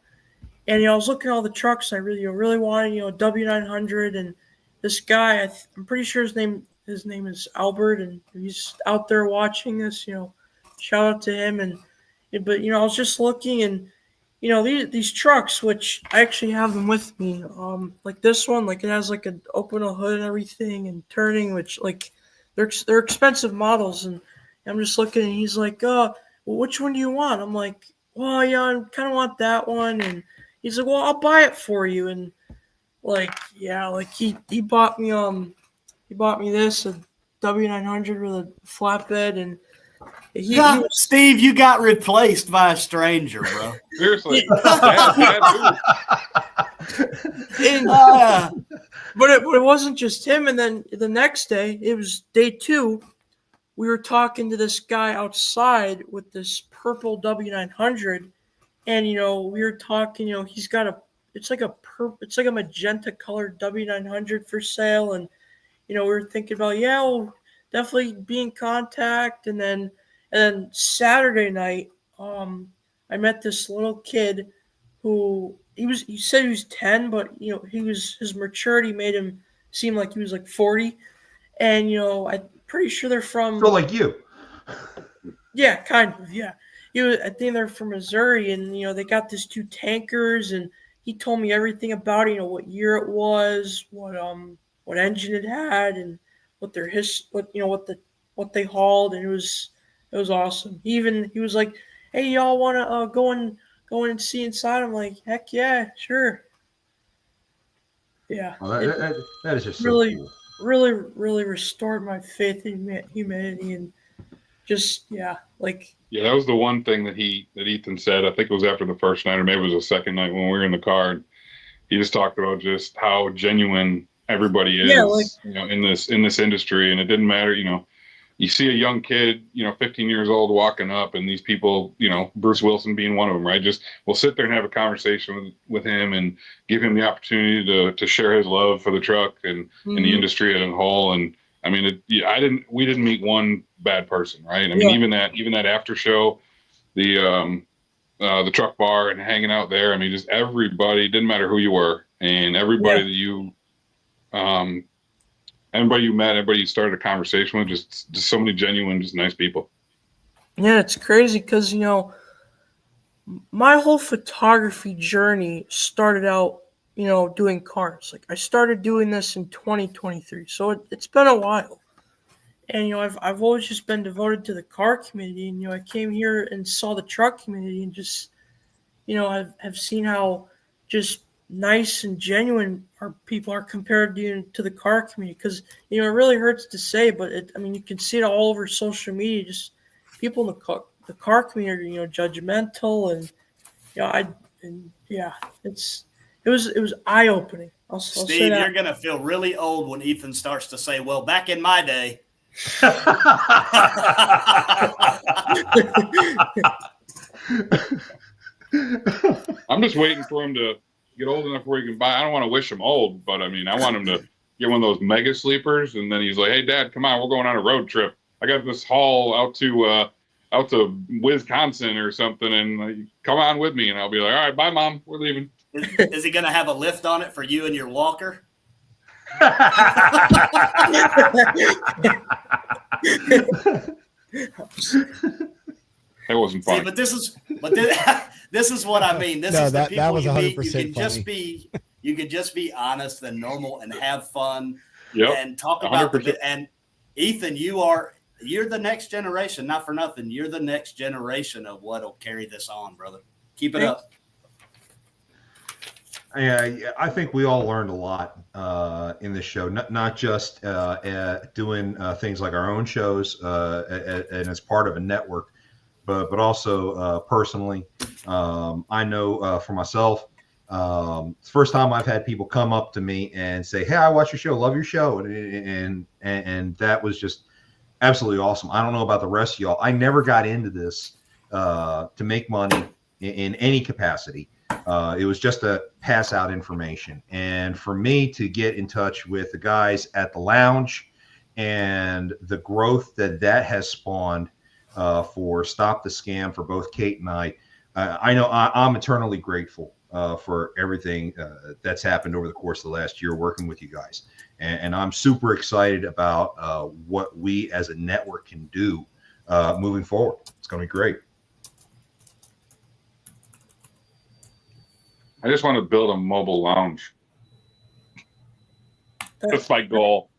and I was looking at all the trucks. And I really wanted W900, and this guy, I'm pretty sure his name is Albert, and he's out there watching this. Shout out to him. But I was just looking, and these trucks, which I actually have them with me. Like this one, like it has like an open a hood and everything, and turning, which like they're expensive models. And I'm just looking, and he's like, well, which one do you want? I'm like, well, yeah, I kind of want that one. And he's like, well, I'll buy it for you. And like, yeah, like he bought me this a W900 with a flatbed, and Steve, you got replaced by a stranger, bro. Seriously. But it wasn't just him. And then the next day, it was day 2. We were talking to this guy outside with this purple W900, and we were talking. He's got it's like a magenta colored W900 for sale, and we were thinking about we'll definitely be in contact, and then. And then Saturday night, I met this little kid who he said he was 10, but his maturity made him seem like he was like 40. And I'm pretty sure they're from like you. Yeah, kind of, yeah. I think they're from Missouri, and they got these 2 tankers, and he told me everything about it, what year it was, what engine it had, and what their what they hauled, and it was awesome. He was like, "Hey, y'all want to go in and see inside?" I'm like, "Heck yeah, sure." Yeah, Well, that is just really, so cool. really, really restored my faith in humanity and just, like, Yeah, that was the one thing that Ethan said. I think it was after the first night, or maybe it was the second night when we were in the car. He just talked about just how genuine everybody is, Yeah, like- in this industry, and it didn't matter. You see a young kid, 15 years old walking up, and these people, Bruce Wilson being one of them, right? Just we'll sit there and have a conversation with him and give him the opportunity to share his love for the truck and the industry as a whole. And I mean, we didn't meet one bad person, right? I mean, even that after show, the truck bar and hanging out there. I mean, just everybody, didn't matter who you were, and everybody that you, everybody you met, everybody you started a conversation with, just so many genuine, just nice people. Yeah, it's crazy because, my whole photography journey started out, doing cars. Like, I started doing this in 2023, so it's been a while. And, I've always just been devoted to the car community. And, I came here and saw the truck community and just, have seen how just nice and genuine our people are compared to the car community. Because, it really hurts to say, but you can see it all over social media. Just people in the car community, judgmental and, it was eye opening. I'll say Steve, that. you're gonna feel really old when Ethan starts to say, "Well, back in my day." I'm just waiting for him to get old enough where he can buy. I don't want to wish him old, but I want him to get one of those mega sleepers, and then he's like, "Hey, Dad, come on, we're going on a road trip. I got this haul out to Wisconsin or something, and come on with me." And I'll be like, "All right, bye, Mom, we're leaving." Is he gonna have a lift on it for you and your walker? That wasn't See, fun. but this is what I mean. This No, is the that people was you meet. 100% You can just be honest and normal and have fun Yep. and talk about 100%. and Ethan, you're the next generation. Not for nothing, you're the next generation of what'll carry this on, brother. Keep it up. Yeah, I think we all learned a lot in this show, not just doing things like our own shows and as part of a network, but also personally. I know for myself, it's the first time I've had people come up to me and say, "Hey, I watch your show, love your show," and that was just absolutely awesome. I don't know about the rest of y'all. I never got into this to make money in any capacity. It was just to pass out information. And for me to get in touch with the guys at the lounge and the growth that has spawned for Stop the Scam for both Kate and I know I'm eternally grateful for everything that's happened over the course of the last year working with you guys. And I'm super excited about what we as a network can do moving forward. It's going to be great. I just want to build a mobile lounge. That's my goal.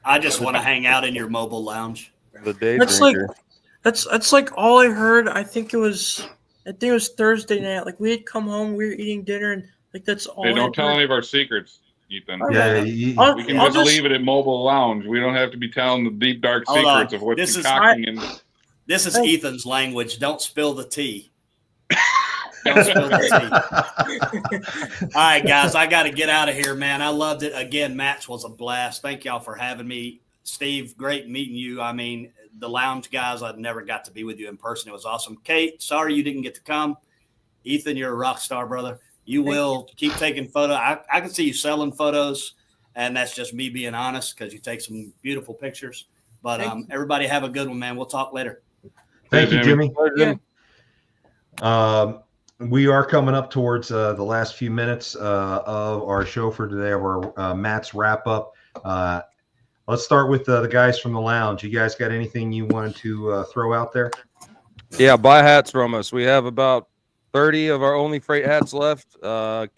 I just want to hang out in your mobile lounge. The day That's drinker. That's like all I heard. I think it was Thursday night. Like, we had come home, we were eating dinner, and like that's all. Hey, I don't tell heard. any of our secrets, Ethan. Yeah, We can just leave it at mobile lounge. We don't have to be telling the deep dark Hold secrets on. of what's This is- concocting and This is Ethan's language. Don't spill the tea. Don't spill the tea. All right, guys, I got to get out of here, man. I loved it. Again, match was a blast. Thank y'all for having me. Steve, great meeting you. I mean, the lounge guys, I've never got to be with you in person. It was awesome. Kate, sorry you didn't get to come. Ethan, you're a rock star, brother. You will keep taking photos. I can see you selling photos, and that's just me being honest because you take some beautiful pictures. But everybody have a good one, man. We'll talk later. Thank you, Jimmy. Yeah. We are coming up towards the last few minutes of our show for today, of our Matt's wrap up. Let's start with the guys from the lounge. You guys got anything you wanted to throw out there? Yeah, buy hats from us. We have about 30 of our Only Freight hats left.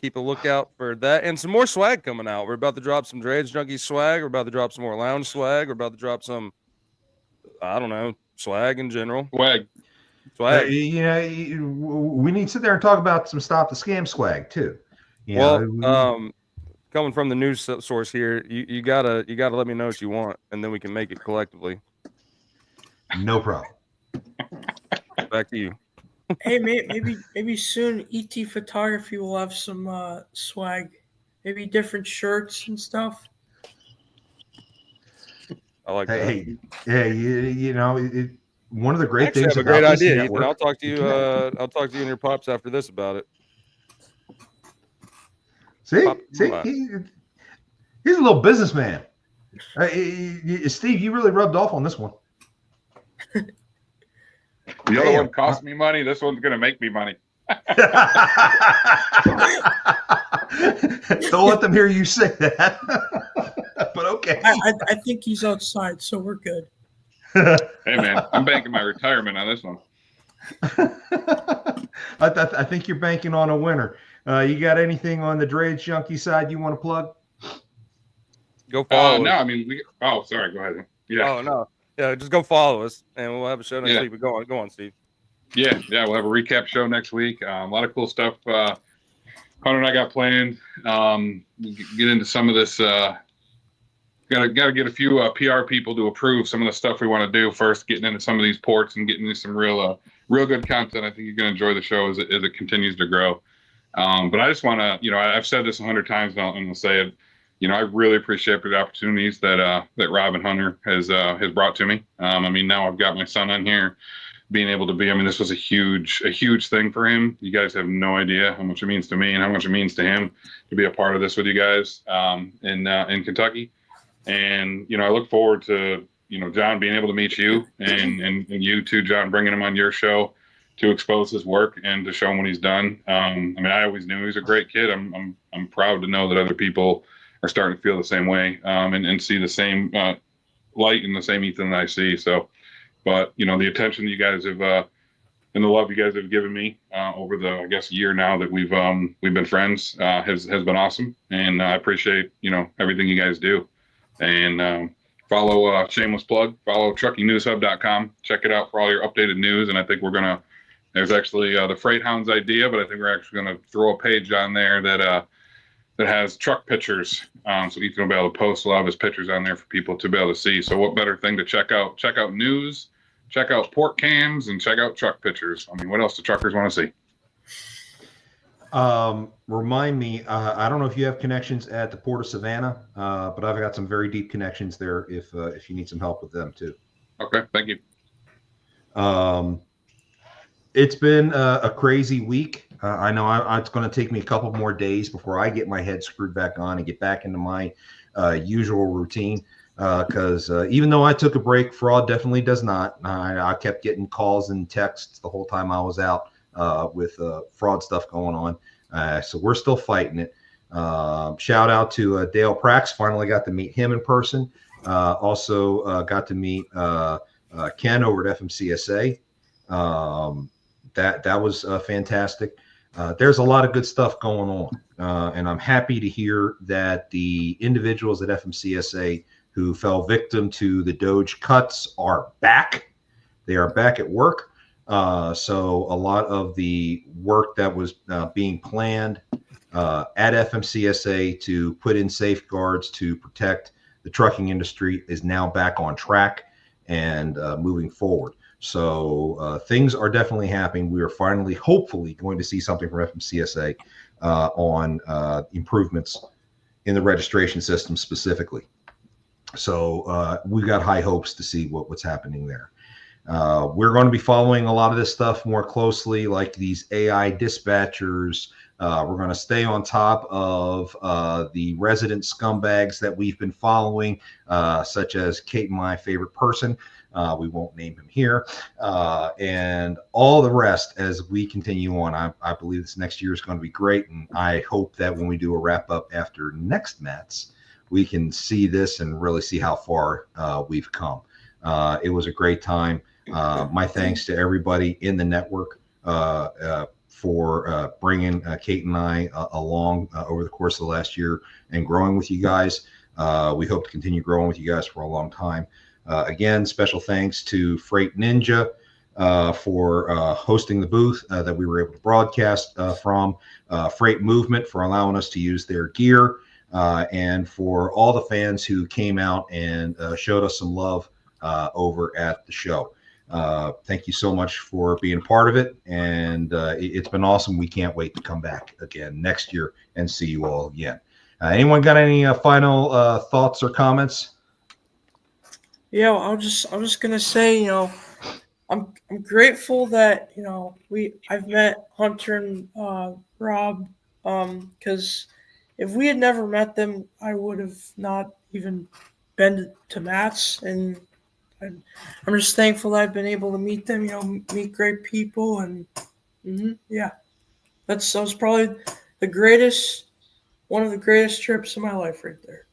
Keep a lookout for that. And some more swag coming out. We're about to drop some Dray's Junkies swag. We're about to drop some more lounge swag. We're about to drop some, I don't know, swag in general. swag. Swag. We need to sit there and talk about some Stop the Scam swag too. You know, coming from the news source here, you gotta let me know what you want, and then we can make it collectively. No problem. Back to you. Hey, maybe soon ET Photography will have some swag, maybe different shirts and stuff. I like that. Hey, you know, one of the great Actually, things I have a about great this idea, network, Ethan. I'll talk to you. I'll talk to you and your pops after this about it. See, Pop, he's a little businessman. Steve, you really rubbed off on this one. The other one cost me money. This one's going to make me money. Don't let them hear you say that. But okay. I think he's outside, so we're good. Hey, man, I'm banking my retirement on this one. I think you're banking on a winner. You got anything on the Drage Junkie side you want to plug? Go follow. No, us. I mean, sorry, go ahead. Yeah. Oh no, yeah, just go follow us, and we'll have a show next Yeah. week. But go on, Steve. Yeah, we'll have a recap show next week. A lot of cool stuff. Hunter and I got planned. We'll get into some of this. Got to get a few PR people to approve some of the stuff we want to do first. Getting into some of these ports and getting into some real good content. I think you're going to enjoy the show as it continues to grow. But I just want to, I've said this 100 times now, and I'll say it. I really appreciate the opportunities that Rob and Hunter has brought to me. I mean, now I've got my son on here, being able to be. I mean, this was a huge thing for him. You guys have no idea how much it means to me and how much it means to him to be a part of this with you guys in Kentucky. And I look forward to John being able to meet you and you too, John, bringing him on your show to expose his work and to show him what he's done. I mean, I always knew he was a great kid. I'm proud to know that other people are starting to feel the same way and see the same light and the same Ethan that I see. So, but the attention that you guys have and the love you guys have given me over the, I guess, year now that we've been friends has been awesome. And I appreciate everything you guys do. And follow shameless plug. Follow truckingnewshub.com. Check it out for all your updated news. And I think there's actually the Freight Hounds idea, but I think we're actually going to throw a page on there that has truck pictures. So Ethan will be able to post a lot of his pictures on there for people to be able to see. So what better thing to check out? Check out news, check out port cams, and check out truck pictures. I mean, what else do truckers want to see? Remind me, I don't know if you have connections at the Port of Savannah, but I've got some very deep connections there if you need some help with them too. Okay, thank you. It's been a crazy week. I know it's going to take me a couple more days before I get my head screwed back on and get back into my usual routine. Because even though I took a break, Fraud definitely does not. I kept getting calls and texts the whole time I was out with fraud stuff going on. So we're still fighting it. Shout out to Dale Prax. Finally got to meet him in person. Also got to meet Ken over at FMCSA. That was fantastic. There's a lot of good stuff going on. And I'm happy to hear that the individuals at FMCSA who fell victim to the Doge cuts are back. They are back at work. So a lot of the work that was being planned at FMCSA to put in safeguards to protect the trucking industry is now back on track and moving forward. So things are definitely happening. We are finally, hopefully, going to see something from FMCSA on improvements in the registration system specifically. So we've got high hopes to see what's happening there. We're going to be following a lot of this stuff more closely, like these AI dispatchers. We're going to stay on top of the resident scumbags that we've been following, such as Kate, my favorite person. We won't name him here, and all the rest as we continue on. I believe this next year is going to be great, and I hope that when we do a wrap up after next Mats, we can see this and really see how far we've come. It was a great time. My thanks to everybody in the network for bringing Kate and I along over the course of the last year and growing with you guys. We hope to continue growing with you guys for a long time. Again, special thanks to Freight Ninja for hosting the booth that we were able to broadcast from, Freight Movement for allowing us to use their gear, and for all the fans who came out and showed us some love over at the show. Thank you so much for being a part of it, and it's been awesome. We can't wait to come back again next year and see you all again. Anyone got any final thoughts or comments? Yeah, I was just gonna say, I'm grateful that I've met Hunter and Rob, because if we had never met them, I would have not even been to Matt's, and I'm just thankful that I've been able to meet them. Meet great people, and yeah, that was probably one of the greatest trips of my life right there.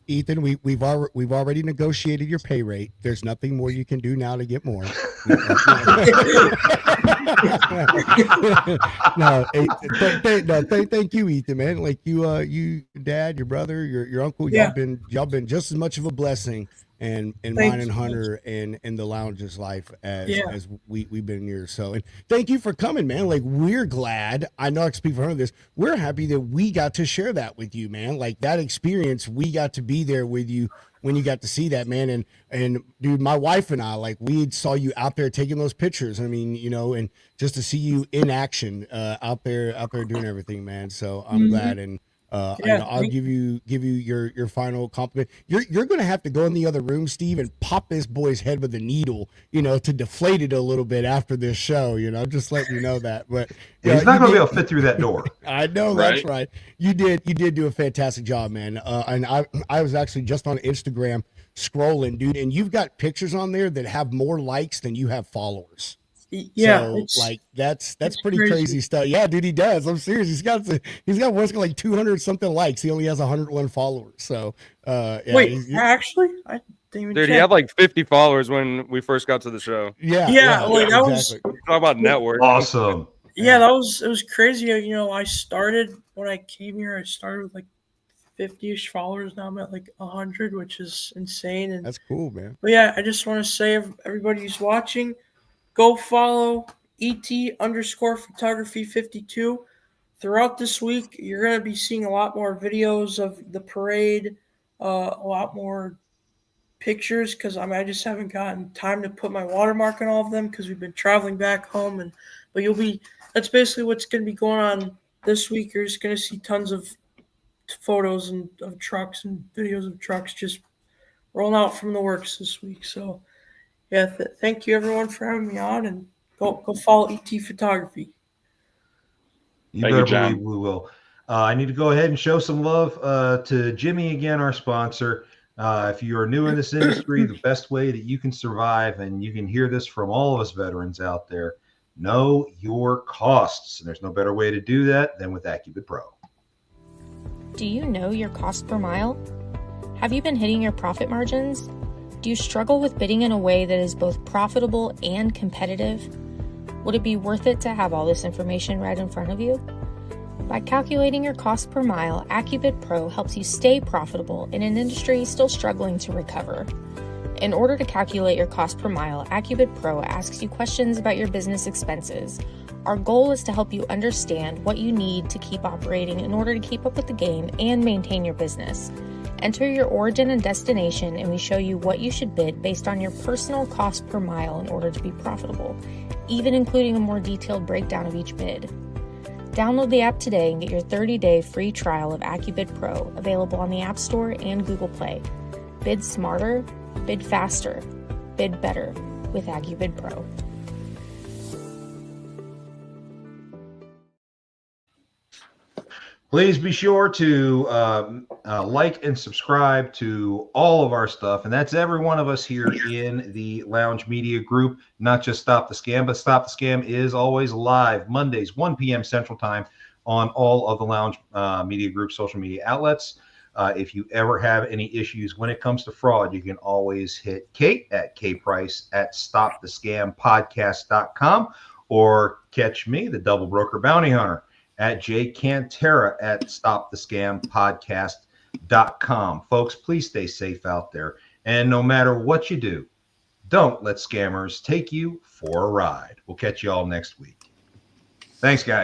Ethan, we've already negotiated your pay rate. There's nothing more you can do now to get more. Thank you, Ethan, man. Like you, Dad, your brother, your uncle, y'all been just as much of a blessing in mine and Hunter and the lounge's life as we've been here. So, and thank you for coming, man. Like, we're glad. I know I can speak for Hunter this. We're happy that we got to share that with you, man. Like, that experience, we got to be there with you when you got to see that, man. And dude, my wife and I, like, we saw you out there taking those pictures. I mean, and just to see you in action out there doing everything, man. So I'm glad. And I'll give you your final compliment. You're going to have to go in the other room, Steve, and pop this boy's head with a needle, to deflate it a little bit after this show. Just letting you know that. But he's not going to be able to fit through that door. I know, right? That's right. You did do a fantastic job, man. And I was actually just on Instagram scrolling, dude, and you've got pictures on there that have more likes than you have followers. Yeah, so, like that's pretty crazy stuff. Yeah, dude, he does. I'm serious. He's got what's like 200 something likes. He only has 101 followers. So wait, actually, I didn't even dude, he had like 50 followers when we first got to the show. Like that was talk about network. Awesome. Yeah, it was crazy. I started when I came here. I started with like 50-ish followers. Now I'm at like 100, which is insane. And that's cool, man. But yeah, I just want to say, everybody who's watching, go follow ET_photography52. Throughout this week, you're going to be seeing a lot more videos of the parade, a lot more pictures, because I just haven't gotten time to put my watermark on all of them because we've been traveling back home. But that's basically what's going to be going on this week. You're just going to see tons of photos of trucks and videos of trucks just rolling out from the works this week. So yeah, thank you everyone for having me on, and go follow ET Photography. You better believe we will. I need to go ahead and show some love to Jimmy again, our sponsor. If you are new in this industry, the best way that you can survive, and you can hear this from all of us veterans out there, know your costs. And there's no better way to do that than with AccuBid Pro. Do you know your cost per mile? Have you been hitting your profit margins? Do you struggle with bidding in a way that is both profitable and competitive? Would it be worth it to have all this information right in front of you? By calculating your cost per mile, AccuBid Pro helps you stay profitable in an industry still struggling to recover. In order to calculate your cost per mile, AccuBid Pro asks you questions about your business expenses. Our goal is to help you understand what you need to keep operating in order to keep up with the game and maintain your business. Enter your origin and destination, and we show you what you should bid based on your personal cost per mile in order to be profitable, even including a more detailed breakdown of each bid. Download the app today and get your 30-day free trial of AccuBid Pro, available on the App Store and Google Play. Bid smarter, bid faster, bid better with AccuBid Pro. Please be sure to like and subscribe to all of our stuff. And that's every one of us here in the Lounge Media Group, not just Stop the Scam, but Stop the Scam is always live Mondays, 1 p.m. Central Time on all of the Lounge Media Group social media outlets. If you ever have any issues when it comes to fraud, you can always hit Kate at kprice@stopthescampodcast.com, or catch me, the Double Broker Bounty Hunter, at jcantera at stopthescampodcast.com. Folks, please stay safe out there. And no matter what you do, don't let scammers take you for a ride. We'll catch you all next week. Thanks, guys.